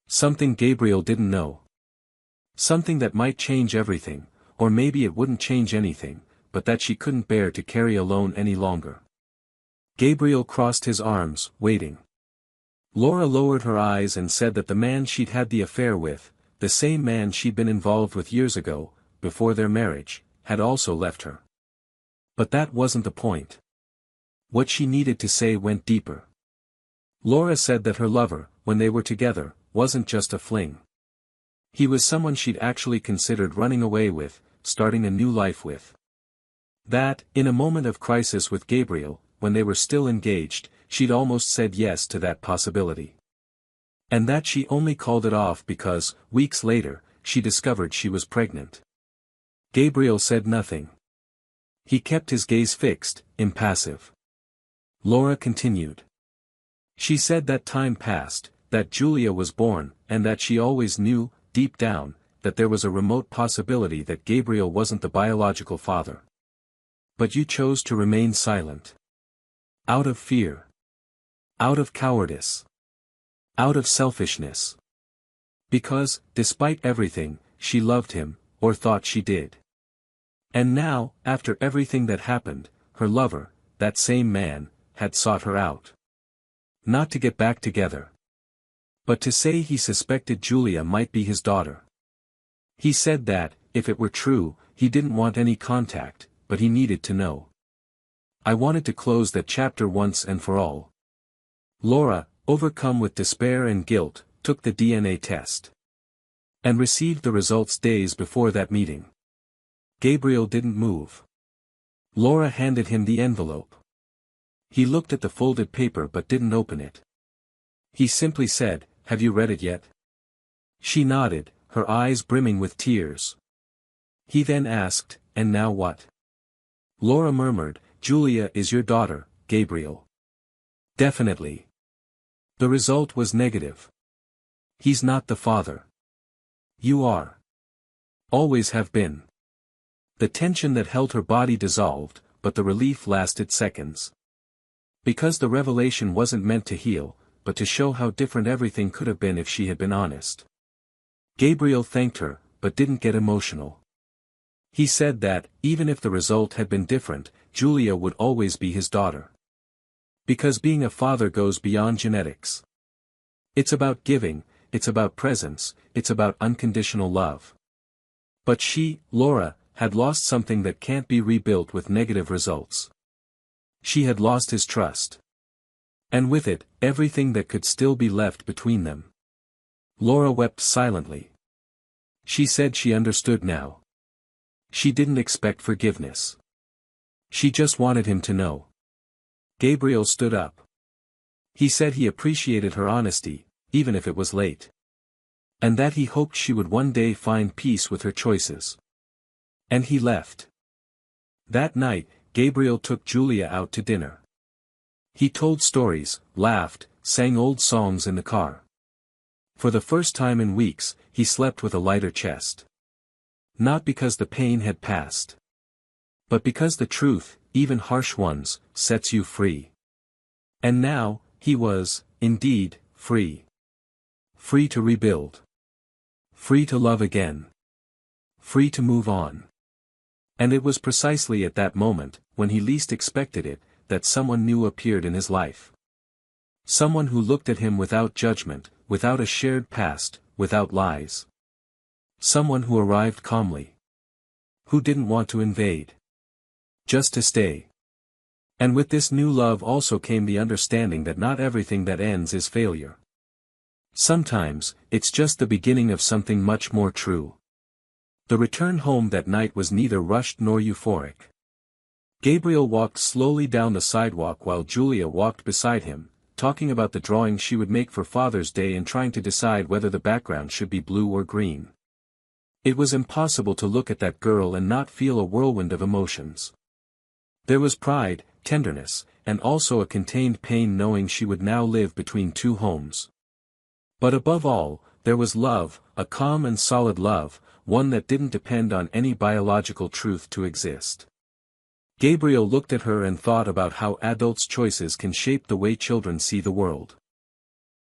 Something Gabriel didn't know. Something that might change everything, or maybe it wouldn't change anything, but that she couldn't bear to carry alone any longer. Gabriel crossed his arms, waiting. Laura lowered her eyes and said that the man she'd had the affair with, the same man she'd been involved with years ago, before their marriage, had also left her. But that wasn't the point. What she needed to say went deeper. Laura said that her lover, when they were together, wasn't just a fling. He was someone she'd actually considered running away with, starting a new life with. That, in a moment of crisis with Gabriel, when they were still engaged, she'd almost said yes to that possibility. And that she only called it off because, weeks later, she discovered she was pregnant. Gabriel said nothing. He kept his gaze fixed, impassive. Laura continued. She said that time passed, that Julia was born, and that she always knew, deep down, that there was a remote possibility that Gabriel wasn't the biological father. But you chose to remain silent. Out of fear. Out of cowardice. Out of selfishness. Because, despite everything, she loved him, or thought she did. And now, after everything that happened, her lover, that same man, had sought her out. Not to get back together, but to say he suspected Julia might be his daughter. He said that, if it were true, he didn't want any contact, but he needed to know. I wanted to close that chapter once and for all. Laura, overcome with despair and guilt, took the DNA test. And received the results days before that meeting. Gabriel didn't move. Laura handed him the envelope. He looked at the folded paper but didn't open it. He simply said, "Have you read it yet?" She nodded, her eyes brimming with tears. He then asked, "And now what?" Laura murmured, "Julia is your daughter, Gabriel." "Definitely." The result was negative. "He's not the father. You are. Always have been." The tension that held her body dissolved, but the relief lasted seconds. Because the revelation wasn't meant to heal, but to show how different everything could have been if she had been honest. Gabriel thanked her, but didn't get emotional. He said that, even if the result had been different, Julia would always be his daughter. Because being a father goes beyond genetics. It's about giving, it's about presence, it's about unconditional love. But she, Laura, had lost something that can't be rebuilt with negative results. She had lost his trust. And with it, everything that could still be left between them. Laura wept silently. She said she understood now. She didn't expect forgiveness. She just wanted him to know. Gabriel stood up. He said he appreciated her honesty, even if it was late. And that he hoped she would one day find peace with her choices. And he left. That night, Gabriel took Julia out to dinner. He told stories, laughed, sang old songs in the car. For the first time in weeks, he slept with a lighter chest. Not because the pain had passed. But because the truth, even harsh ones, sets you free. And now, he was, indeed, free. Free to rebuild. Free to love again. Free to move on. And it was precisely at that moment, when he least expected it, that someone new appeared in his life. Someone who looked at him without judgment, without a shared past, without lies. Someone who arrived calmly. Who didn't want to invade. Just to stay. And with this new love also came the understanding that not everything that ends is failure. Sometimes, it's just the beginning of something much more true. The return home that night was neither rushed nor euphoric. Gabriel walked slowly down the sidewalk while Julia walked beside him, talking about the drawing she would make for Father's Day and trying to decide whether the background should be blue or green. It was impossible to look at that girl and not feel a whirlwind of emotions. There was pride, tenderness, and also a contained pain knowing she would now live between two homes. But above all, there was love, a calm and solid love, one that didn't depend on any biological truth to exist. Gabriel looked at her and thought about how adults' choices can shape the way children see the world.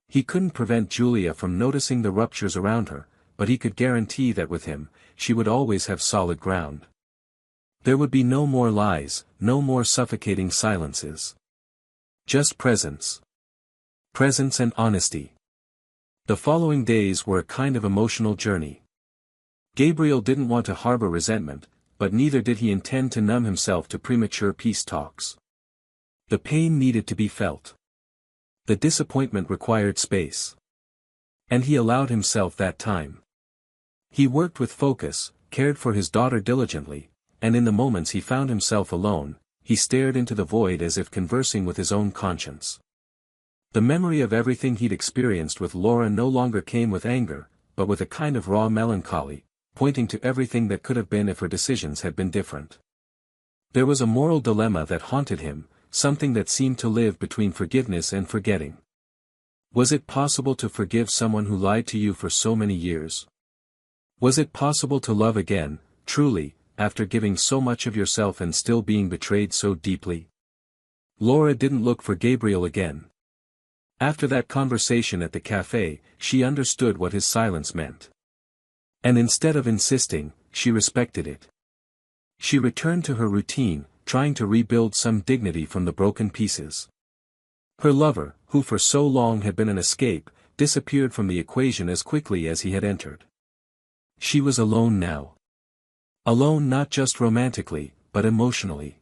He couldn't prevent Julia from noticing the ruptures around her, but he could guarantee that with him, she would always have solid ground. There would be no more lies, no more suffocating silences. Just presence. Presence and honesty. The following days were a kind of emotional journey. Gabriel didn't want to harbor resentment, but neither did he intend to numb himself to premature peace talks. The pain needed to be felt. The disappointment required space. And he allowed himself that time. He worked with focus, cared for his daughter diligently, and in the moments he found himself alone, he stared into the void as if conversing with his own conscience. The memory of everything he'd experienced with Laura no longer came with anger, but with a kind of raw melancholy, pointing to everything that could have been if her decisions had been different. There was a moral dilemma that haunted him, something that seemed to live between forgiveness and forgetting. Was it possible to forgive someone who lied to you for so many years? Was it possible to love again, truly, after giving so much of yourself and still being betrayed so deeply? Laura didn't look for Gabriel again. After that conversation at the cafe, she understood what his silence meant. And instead of insisting, she respected it. She returned to her routine, trying to rebuild some dignity from the broken pieces. Her lover, who for so long had been an escape, disappeared from the equation as quickly as he had entered. She was alone now. Alone not just romantically, but emotionally.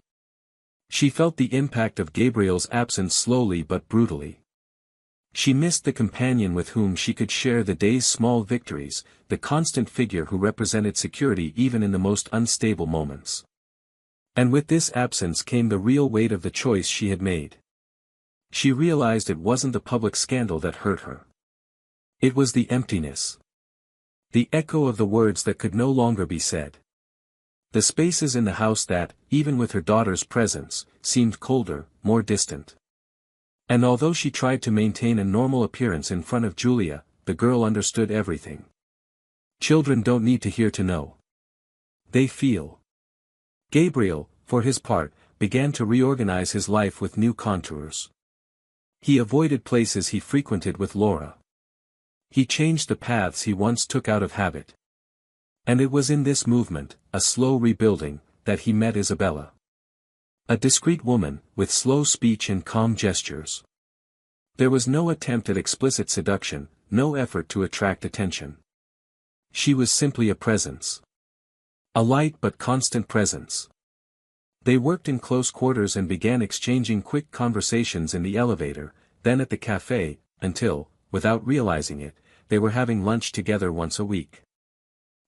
She felt the impact of Gabriel's absence slowly but brutally. She missed the companion with whom she could share the day's small victories, the constant figure who represented security even in the most unstable moments. And with this absence came the real weight of the choice she had made. She realized it wasn't the public scandal that hurt her. It was the emptiness. The echo of the words that could no longer be said. The spaces in the house that, even with her daughter's presence, seemed colder, more distant. And although she tried to maintain a normal appearance in front of Julia, the girl understood everything. Children don't need to hear to know. They feel. Gabriel, for his part, began to reorganize his life with new contours. He avoided places he frequented with Laura. He changed the paths he once took out of habit. And it was in this movement, a slow rebuilding, that he met Isabella. A discreet woman, with slow speech and calm gestures. There was no attempt at explicit seduction, no effort to attract attention. She was simply a presence. A light but constant presence. They worked in close quarters and began exchanging quick conversations in the elevator, then at the cafe, until, without realizing it, they were having lunch together once a week.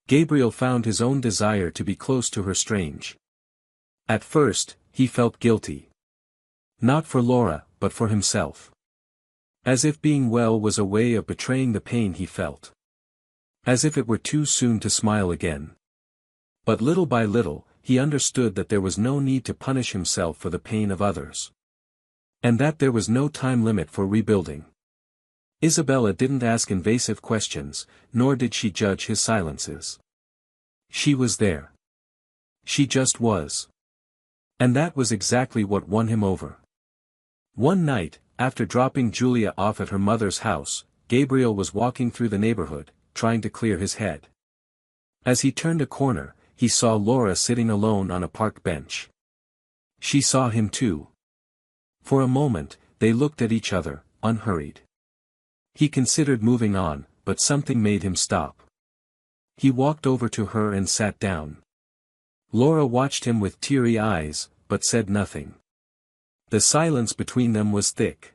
Gabriel found his own desire to be close to her strange. At first, he felt guilty. Not for Laura, but for himself. As if being well was a way of betraying the pain he felt. As if it were too soon to smile again. But little by little, he understood that there was no need to punish himself for the pain of others. And that there was no time limit for rebuilding. Isabella didn't ask invasive questions, nor did she judge his silences. She was there. She just was. And that was exactly what won him over. One night, after dropping Julia off at her mother's house, Gabriel was walking through the neighborhood, trying to clear his head. As he turned a corner, he saw Laura sitting alone on a park bench. She saw him too. For a moment, they looked at each other, unhurried. He considered moving on, but something made him stop. He walked over to her and sat down. Laura watched him with teary eyes, but said nothing. The silence between them was thick.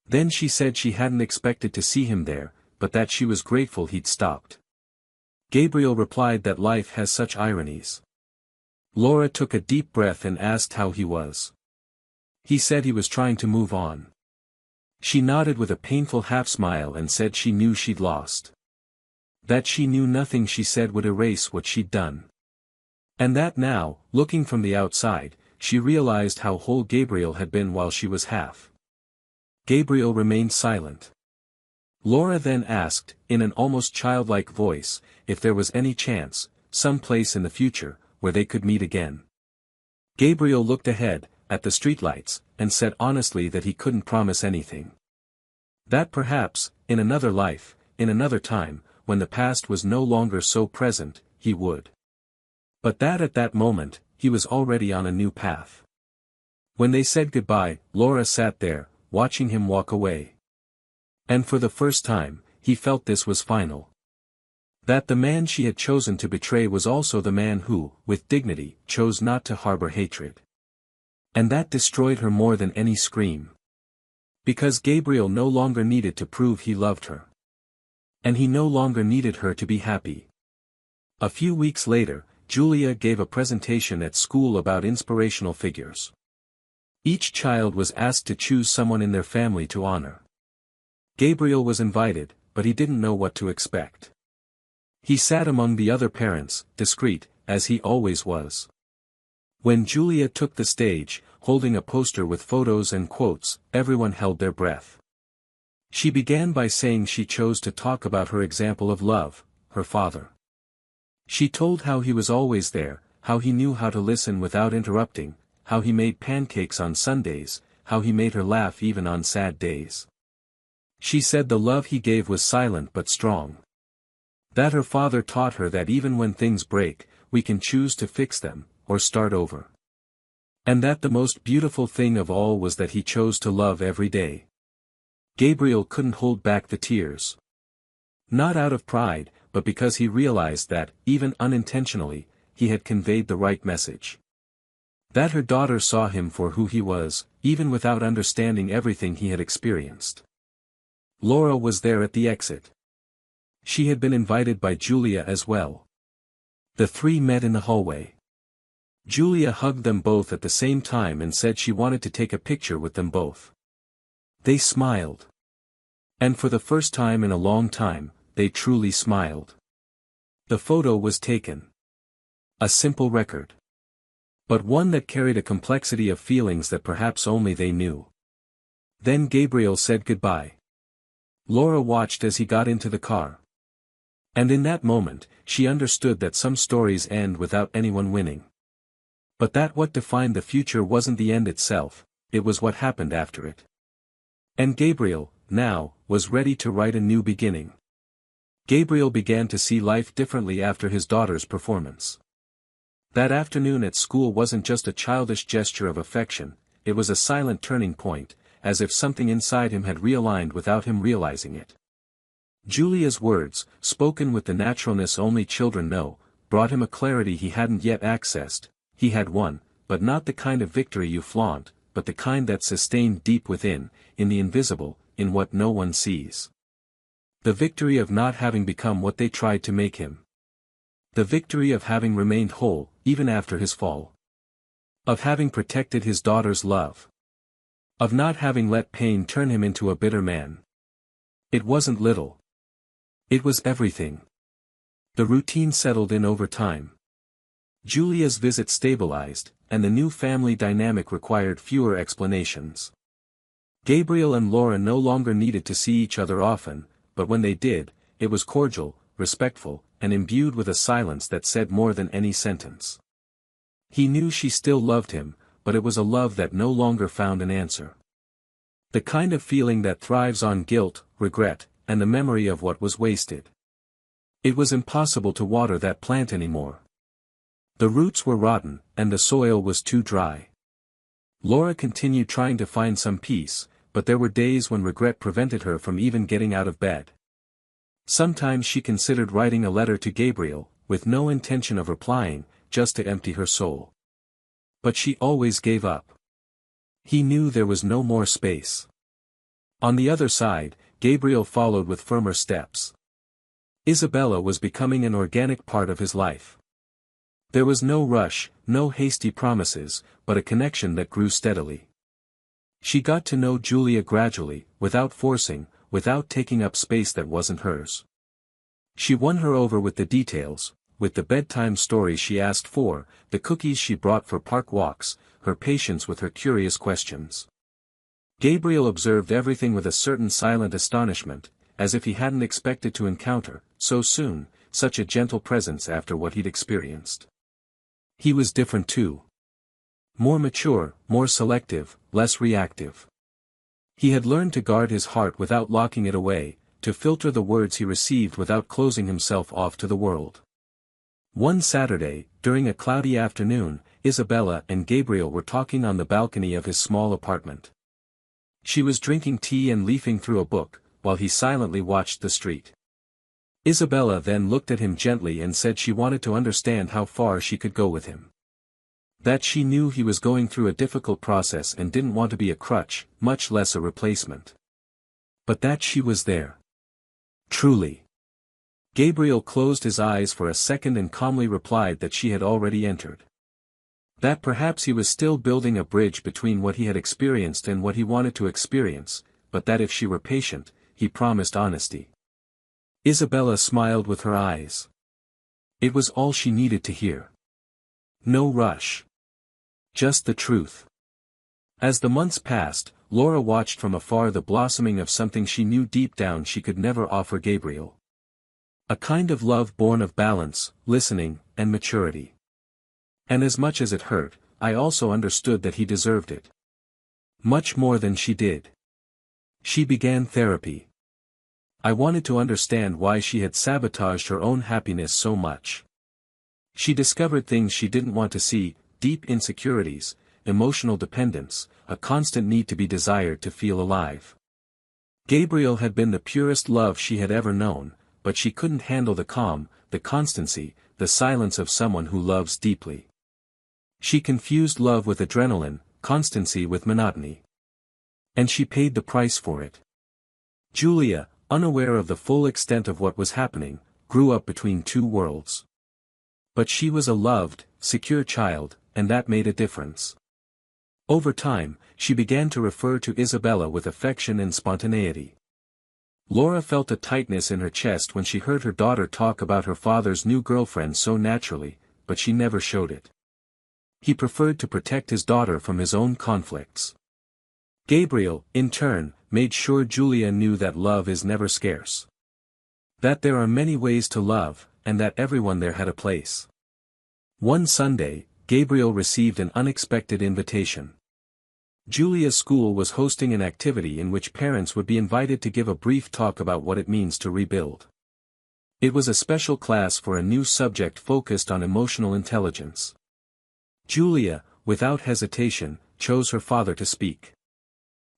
Then she said she hadn't expected to see him there, but that she was grateful he'd stopped. Gabriel replied that life has such ironies. Laura took a deep breath and asked how he was. He said he was trying to move on. She nodded with a painful half-smile and said she knew she'd lost. That she knew nothing she said would erase what she'd done. And that now, looking from the outside, she realized how whole Gabriel had been while she was half. Gabriel remained silent. Laura then asked, in an almost childlike voice, if there was any chance, some place in the future, where they could meet again. Gabriel looked ahead, at the streetlights, and said honestly that he couldn't promise anything. That perhaps, in another life, in another time, when the past was no longer so present, he would. But that at that moment, he was already on a new path. When they said goodbye, Laura sat there, watching him walk away. And for the first time, he felt this was final. That the man she had chosen to betray was also the man who, with dignity, chose not to harbor hatred. And that destroyed her more than any scream. Because Gabriel no longer needed to prove he loved her. And he no longer needed her to be happy. A few weeks later, Julia gave a presentation at school about inspirational figures. Each child was asked to choose someone in their family to honor. Gabriel was invited, but he didn't know what to expect. He sat among the other parents, discreet, as he always was. When Julia took the stage, holding a poster with photos and quotes, everyone held their breath. She began by saying she chose to talk about her example of love, her father. She told how he was always there, how he knew how to listen without interrupting, how he made pancakes on Sundays, how he made her laugh even on sad days. She said the love he gave was silent but strong. That her father taught her that even when things break, we can choose to fix them, or start over. And that the most beautiful thing of all was that he chose to love every day. Gabriel couldn't hold back the tears. Not out of pride, but because he realized that, even unintentionally, he had conveyed the right message. That her daughter saw him for who he was, even without understanding everything he had experienced. Laura was there at the exit. She had been invited by Julia as well. The three met in the hallway. Julia hugged them both at the same time and said she wanted to take a picture with them both. They smiled. And for the first time in a long time, they truly smiled. The photo was taken. A simple record. But one that carried a complexity of feelings that perhaps only they knew. Then Gabriel said goodbye. Laura watched as he got into the car. And in that moment, she understood that some stories end without anyone winning. But that what defined the future wasn't the end itself, it was what happened after it. And Gabriel, now, was ready to write a new beginning. Gabriel began to see life differently after his daughter's performance. That afternoon at school wasn't just a childish gesture of affection, it was a silent turning point, as if something inside him had realigned without him realizing it. Julia's words, spoken with the naturalness only children know, brought him a clarity he hadn't yet accessed. He had won, but not the kind of victory you flaunt, but the kind that sustained deep within, in the invisible, in what no one sees. The victory of not having become what they tried to make him. The victory of having remained whole, even after his fall. Of having protected his daughter's love. Of not having let pain turn him into a bitter man. It wasn't little. It was everything. The routine settled in over time. Julia's visit stabilized, and the new family dynamic required fewer explanations. Gabriel and Laura no longer needed to see each other often, but when they did, it was cordial, respectful, and imbued with a silence that said more than any sentence. He knew she still loved him, but it was a love that no longer found an answer. The kind of feeling that thrives on guilt, regret, and the memory of what was wasted. It was impossible to water that plant anymore. The roots were rotten, and the soil was too dry. Laura continued trying to find some peace, but there were days when regret prevented her from even getting out of bed. Sometimes she considered writing a letter to Gabriel, with no intention of replying, just to empty her soul. But she always gave up. He knew there was no more space. On the other side, Gabriel followed with firmer steps. Isabella was becoming an organic part of his life. There was no rush, no hasty promises, but a connection that grew steadily. She got to know Julia gradually, without forcing, without taking up space that wasn't hers. She won her over with the details, with the bedtime stories she asked for, the cookies she brought for park walks, her patience with her curious questions. Gabriel observed everything with a certain silent astonishment, as if he hadn't expected to encounter, so soon, such a gentle presence after what he'd experienced. He was different too. More mature, more selective, less reactive. He had learned to guard his heart without locking it away, to filter the words he received without closing himself off to the world. One Saturday, during a cloudy afternoon, Isabella and Gabriel were talking on the balcony of his small apartment. She was drinking tea and leafing through a book, while he silently watched the street. Isabella then looked at him gently and said she wanted to understand how far she could go with him. That she knew he was going through a difficult process and didn't want to be a crutch, much less a replacement. But that she was there. Truly. Gabriel closed his eyes for a second and calmly replied that she had already entered. That perhaps he was still building a bridge between what he had experienced and what he wanted to experience, but that if she were patient, he promised honesty. Isabella smiled with her eyes. It was all she needed to hear. No rush. Just the truth. As the months passed, Laura watched from afar the blossoming of something she knew deep down she could never offer Gabriel. A kind of love born of balance, listening, and maturity. And as much as it hurt, I also understood that he deserved it. Much more than she did. She began therapy. I wanted to understand why she had sabotaged her own happiness so much. She discovered things she didn't want to see, deep insecurities, emotional dependence, a constant need to be desired to feel alive. Gabriel had been the purest love she had ever known, but she couldn't handle the calm, the constancy, the silence of someone who loves deeply. She confused love with adrenaline, constancy with monotony. And she paid the price for it. Julia, unaware of the full extent of what was happening, grew up between two worlds. But she was a loved, secure child, and that made a difference. Over time, she began to refer to Isabella with affection and spontaneity. Laura felt a tightness in her chest when she heard her daughter talk about her father's new girlfriend so naturally, but she never showed it. He preferred to protect his daughter from his own conflicts. Gabriel, in turn, made sure Julia knew that love is never scarce. That there are many ways to love, and that everyone there had a place. One Sunday, Gabriel received an unexpected invitation. Julia's school was hosting an activity in which parents would be invited to give a brief talk about what it means to rebuild. It was a special class for a new subject focused on emotional intelligence. Julia, without hesitation, chose her father to speak.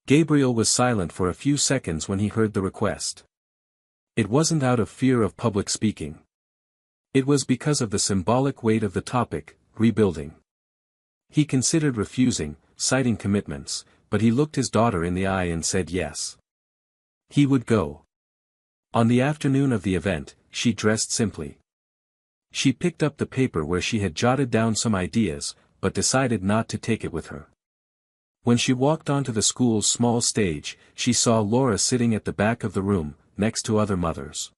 Gabriel was silent for a few seconds when he heard the request. It wasn't out of fear of public speaking. It was because of the symbolic weight of the topic, rebuilding. He considered refusing, citing commitments, but he looked his daughter in the eye and said yes. He would go. On the afternoon of the event, she dressed simply. She picked up the paper where she had jotted down some ideas, but decided not to take it with her. When she walked onto the school's small stage, she saw Laura sitting at the back of the room, next to other mothers.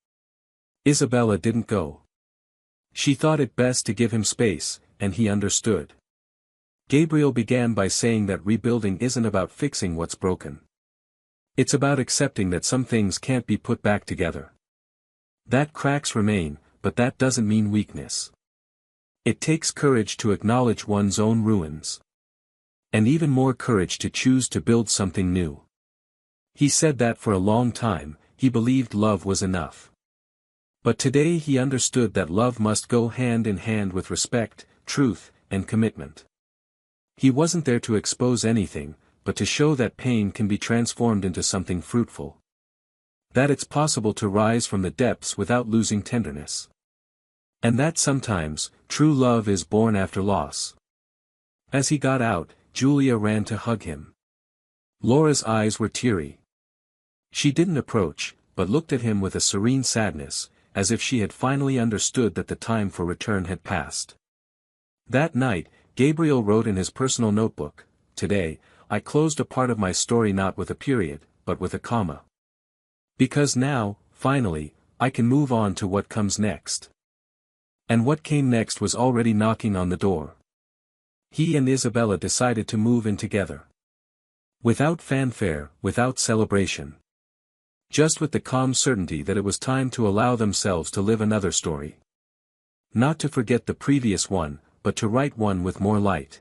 Isabella didn't go. She thought it best to give him space, and he understood. Gabriel began by saying that rebuilding isn't about fixing what's broken. It's about accepting that some things can't be put back together. That cracks remain, but that doesn't mean weakness. It takes courage to acknowledge one's own ruins. And even more courage to choose to build something new. He said that for a long time, he believed love was enough. But today he understood that love must go hand in hand with respect, truth, and commitment. He wasn't there to expose anything, but to show that pain can be transformed into something fruitful. That it's possible to rise from the depths without losing tenderness. And that sometimes, true love is born after loss. As he got out, Julia ran to hug him. Laura's eyes were teary. She didn't approach, but looked at him with a serene sadness, as if she had finally understood that the time for return had passed. That night, Gabriel wrote in his personal notebook, "Today, I closed a part of my story not with a period, but with a comma. Because now, finally, I can move on to what comes next." And what came next was already knocking on the door. He and Isabella decided to move in together. Without fanfare, without celebration. Just with the calm certainty that it was time to allow themselves to live another story. Not to forget the previous one, but to write one with more light.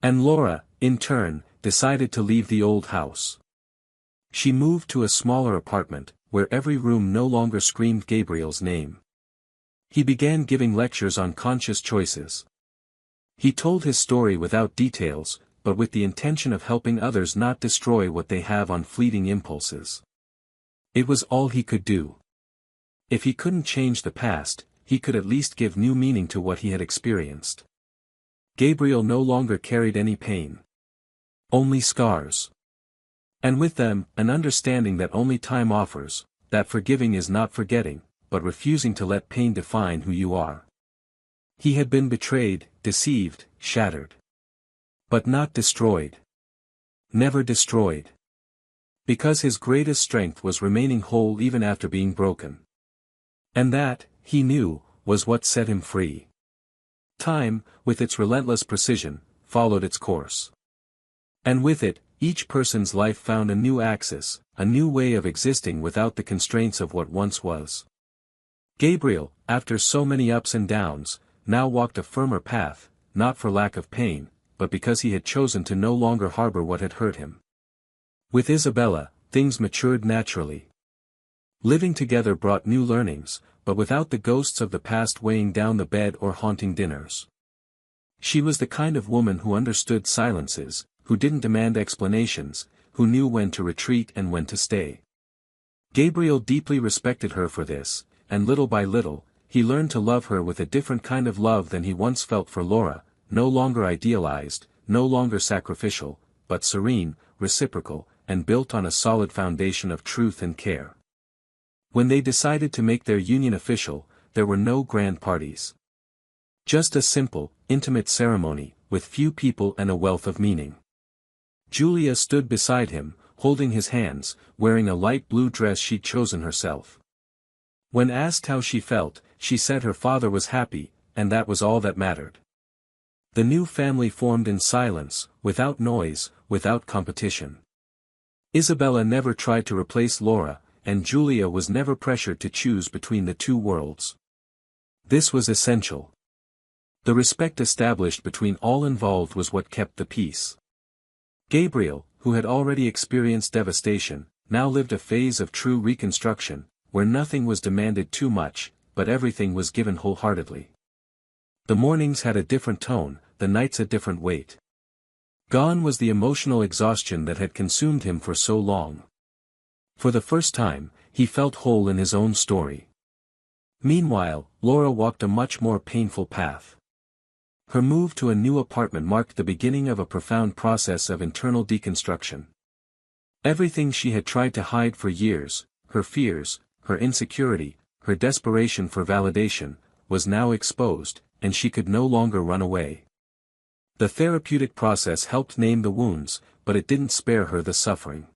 And Laura, in turn, decided to leave the old house. She moved to a smaller apartment, where every room no longer screamed Gabriel's name. He began giving lectures on conscious choices. He told his story without details, but with the intention of helping others not destroy what they have on fleeting impulses. It was all he could do. If he couldn't change the past, he could at least give new meaning to what he had experienced. Gabriel no longer carried any pain. Only scars. And with them, an understanding that only time offers, that forgiving is not forgetting, but refusing to let pain define who you are. He had been betrayed, deceived, shattered. But not destroyed. Never destroyed. Because his greatest strength was remaining whole even after being broken. And that, he knew, was what set him free. Time, with its relentless precision, followed its course. And with it, each person's life found a new axis, a new way of existing without the constraints of what once was. Gabriel, after so many ups and downs, now walked a firmer path, not for lack of pain, but because he had chosen to no longer harbor what had hurt him. With Isabella, things matured naturally. Living together brought new learnings, but without the ghosts of the past weighing down the bed or haunting dinners. She was the kind of woman who understood silences, who didn't demand explanations, who knew when to retreat and when to stay. Gabriel deeply respected her for this, and little by little, he learned to love her with a different kind of love than he once felt for Laura, no longer idealized, no longer sacrificial, but serene, reciprocal, and built on a solid foundation of truth and care. When they decided to make their union official, there were no grand parties. Just a simple, intimate ceremony, with few people and a wealth of meaning. Julia stood beside him, holding his hands, wearing a light blue dress she'd chosen herself. When asked how she felt, she said her father was happy, and that was all that mattered. The new family formed in silence, without noise, without competition. Isabella never tried to replace Laura, and Julia was never pressured to choose between the two worlds. This was essential. The respect established between all involved was what kept the peace. Gabriel, who had already experienced devastation, now lived a phase of true reconstruction, where nothing was demanded too much, but everything was given wholeheartedly. The mornings had a different tone, the nights a different weight. Gone was the emotional exhaustion that had consumed him for so long. For the first time, he felt whole in his own story. Meanwhile, Laura walked a much more painful path. Her move to a new apartment marked the beginning of a profound process of internal deconstruction. Everything she had tried to hide for years, her fears, her insecurity, her desperation for validation, was now exposed, and she could no longer run away. The therapeutic process helped name the wounds, but it didn't spare her the suffering.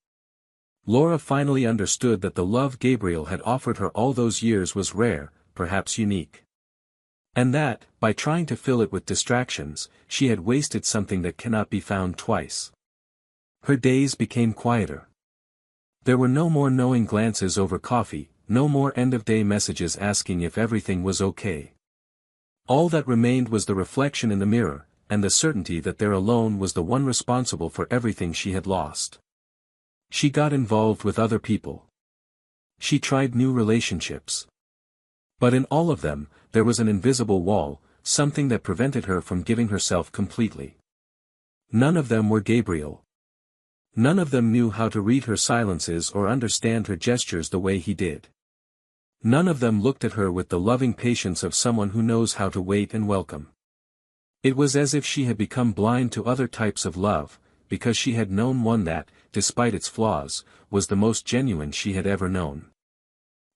Laura finally understood that the love Gabriel had offered her all those years was rare, perhaps unique. And that, by trying to fill it with distractions, she had wasted something that cannot be found twice. Her days became quieter. There were no more knowing glances over coffee, no more end-of-day messages asking if everything was okay. All that remained was the reflection in the mirror, and the certainty that there alone was the one responsible for everything she had lost. She got involved with other people. She tried new relationships. But in all of them, there was an invisible wall, something that prevented her from giving herself completely. None of them were Gabriel. None of them knew how to read her silences or understand her gestures the way he did. None of them looked at her with the loving patience of someone who knows how to wait and welcome. It was as if she had become blind to other types of love, because she had known one that, despite its flaws, was the most genuine she had ever known.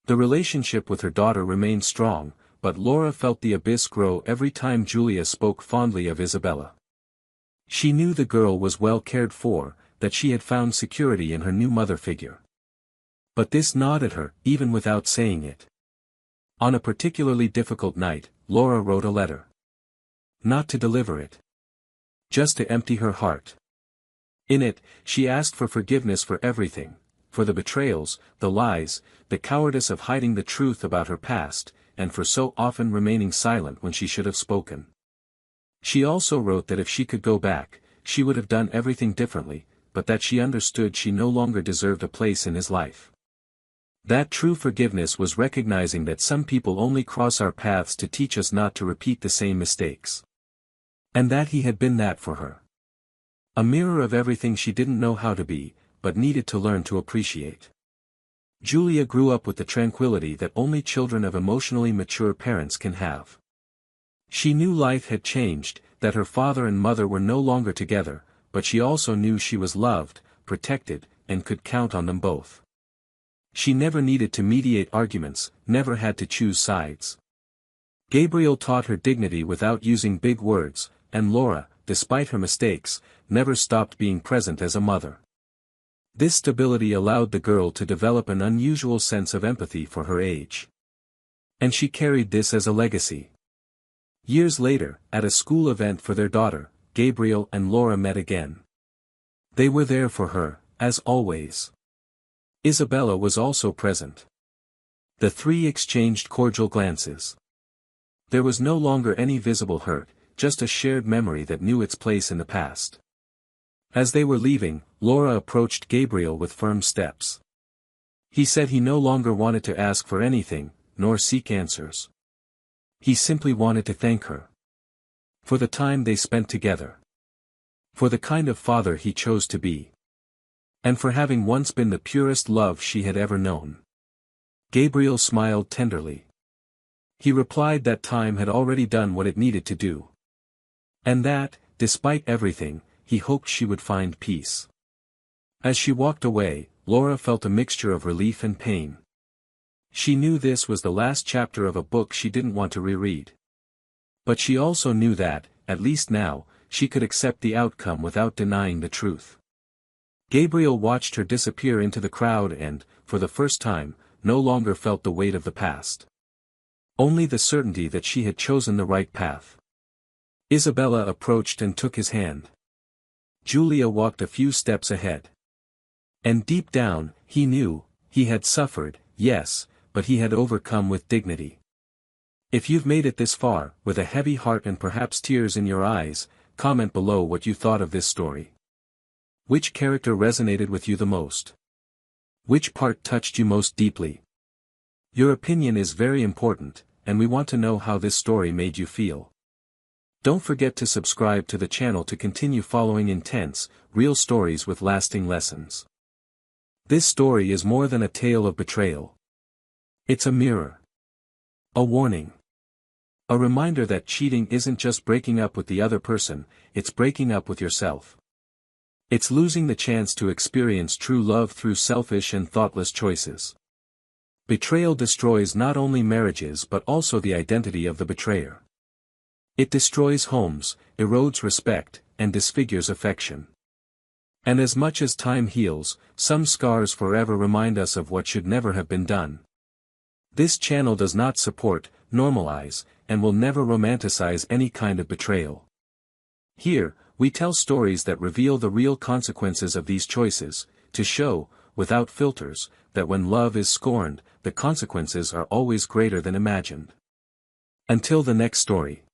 The relationship with her daughter remained strong, but Laura felt the abyss grow every time Julia spoke fondly of Isabella. She knew the girl was well cared for, that she had found security in her new mother figure. But this gnawed at her, even without saying it. On a particularly difficult night, Laura wrote a letter. Not to deliver it. Just to empty her heart. In it, she asked for forgiveness for everything, for the betrayals, the lies, the cowardice of hiding the truth about her past, and for so often remaining silent when she should have spoken. She also wrote that if she could go back, she would have done everything differently, but that she understood she no longer deserved a place in his life. That true forgiveness was recognizing that some people only cross our paths to teach us not to repeat the same mistakes. And that he had been that for her. A mirror of everything she didn't know how to be, but needed to learn to appreciate. Julia grew up with the tranquility that only children of emotionally mature parents can have. She knew life had changed, that her father and mother were no longer together, but she also knew she was loved, protected, and could count on them both. She never needed to mediate arguments, never had to choose sides. Gabriel taught her dignity without using big words, and Laura, despite her mistakes, never stopped being present as a mother. This stability allowed the girl to develop an unusual sense of empathy for her age. And she carried this as a legacy. Years later, at a school event for their daughter, Gabriel and Laura met again. They were there for her, as always. Isabella was also present. The three exchanged cordial glances. There was no longer any visible hurt, just a shared memory that knew its place in the past. As they were leaving, Laura approached Gabriel with firm steps. He said he no longer wanted to ask for anything, nor seek answers. He simply wanted to thank her. For the time they spent together. For the kind of father he chose to be. And for having once been the purest love she had ever known. Gabriel smiled tenderly. He replied that time had already done what it needed to do. And that, despite everything, he hoped she would find peace. As she walked away, Laura felt a mixture of relief and pain. She knew this was the last chapter of a book she didn't want to reread. But she also knew that, at least now, she could accept the outcome without denying the truth. Gabriel watched her disappear into the crowd and, for the first time, no longer felt the weight of the past. Only the certainty that she had chosen the right path. Isabella approached and took his hand. Julia walked a few steps ahead. And deep down, he knew, he had suffered, yes, but he had overcome with dignity. If you've made it this far, with a heavy heart and perhaps tears in your eyes, comment below what you thought of this story. Which character resonated with you the most? Which part touched you most deeply? Your opinion is very important, and we want to know how this story made you feel. Don't forget to subscribe to the channel to continue following intense, real stories with lasting lessons. This story is more than a tale of betrayal. It's a mirror. A warning. A reminder that cheating isn't just breaking up with the other person, it's breaking up with yourself. It's losing the chance to experience true love through selfish and thoughtless choices. Betrayal destroys not only marriages but also the identity of the betrayer. It destroys homes, erodes respect, and disfigures affection. And as much as time heals, some scars forever remind us of what should never have been done. This channel does not support, normalize, and will never romanticize any kind of betrayal. Here, we tell stories that reveal the real consequences of these choices, to show, without filters, that when love is scorned, the consequences are always greater than imagined. Until the next story.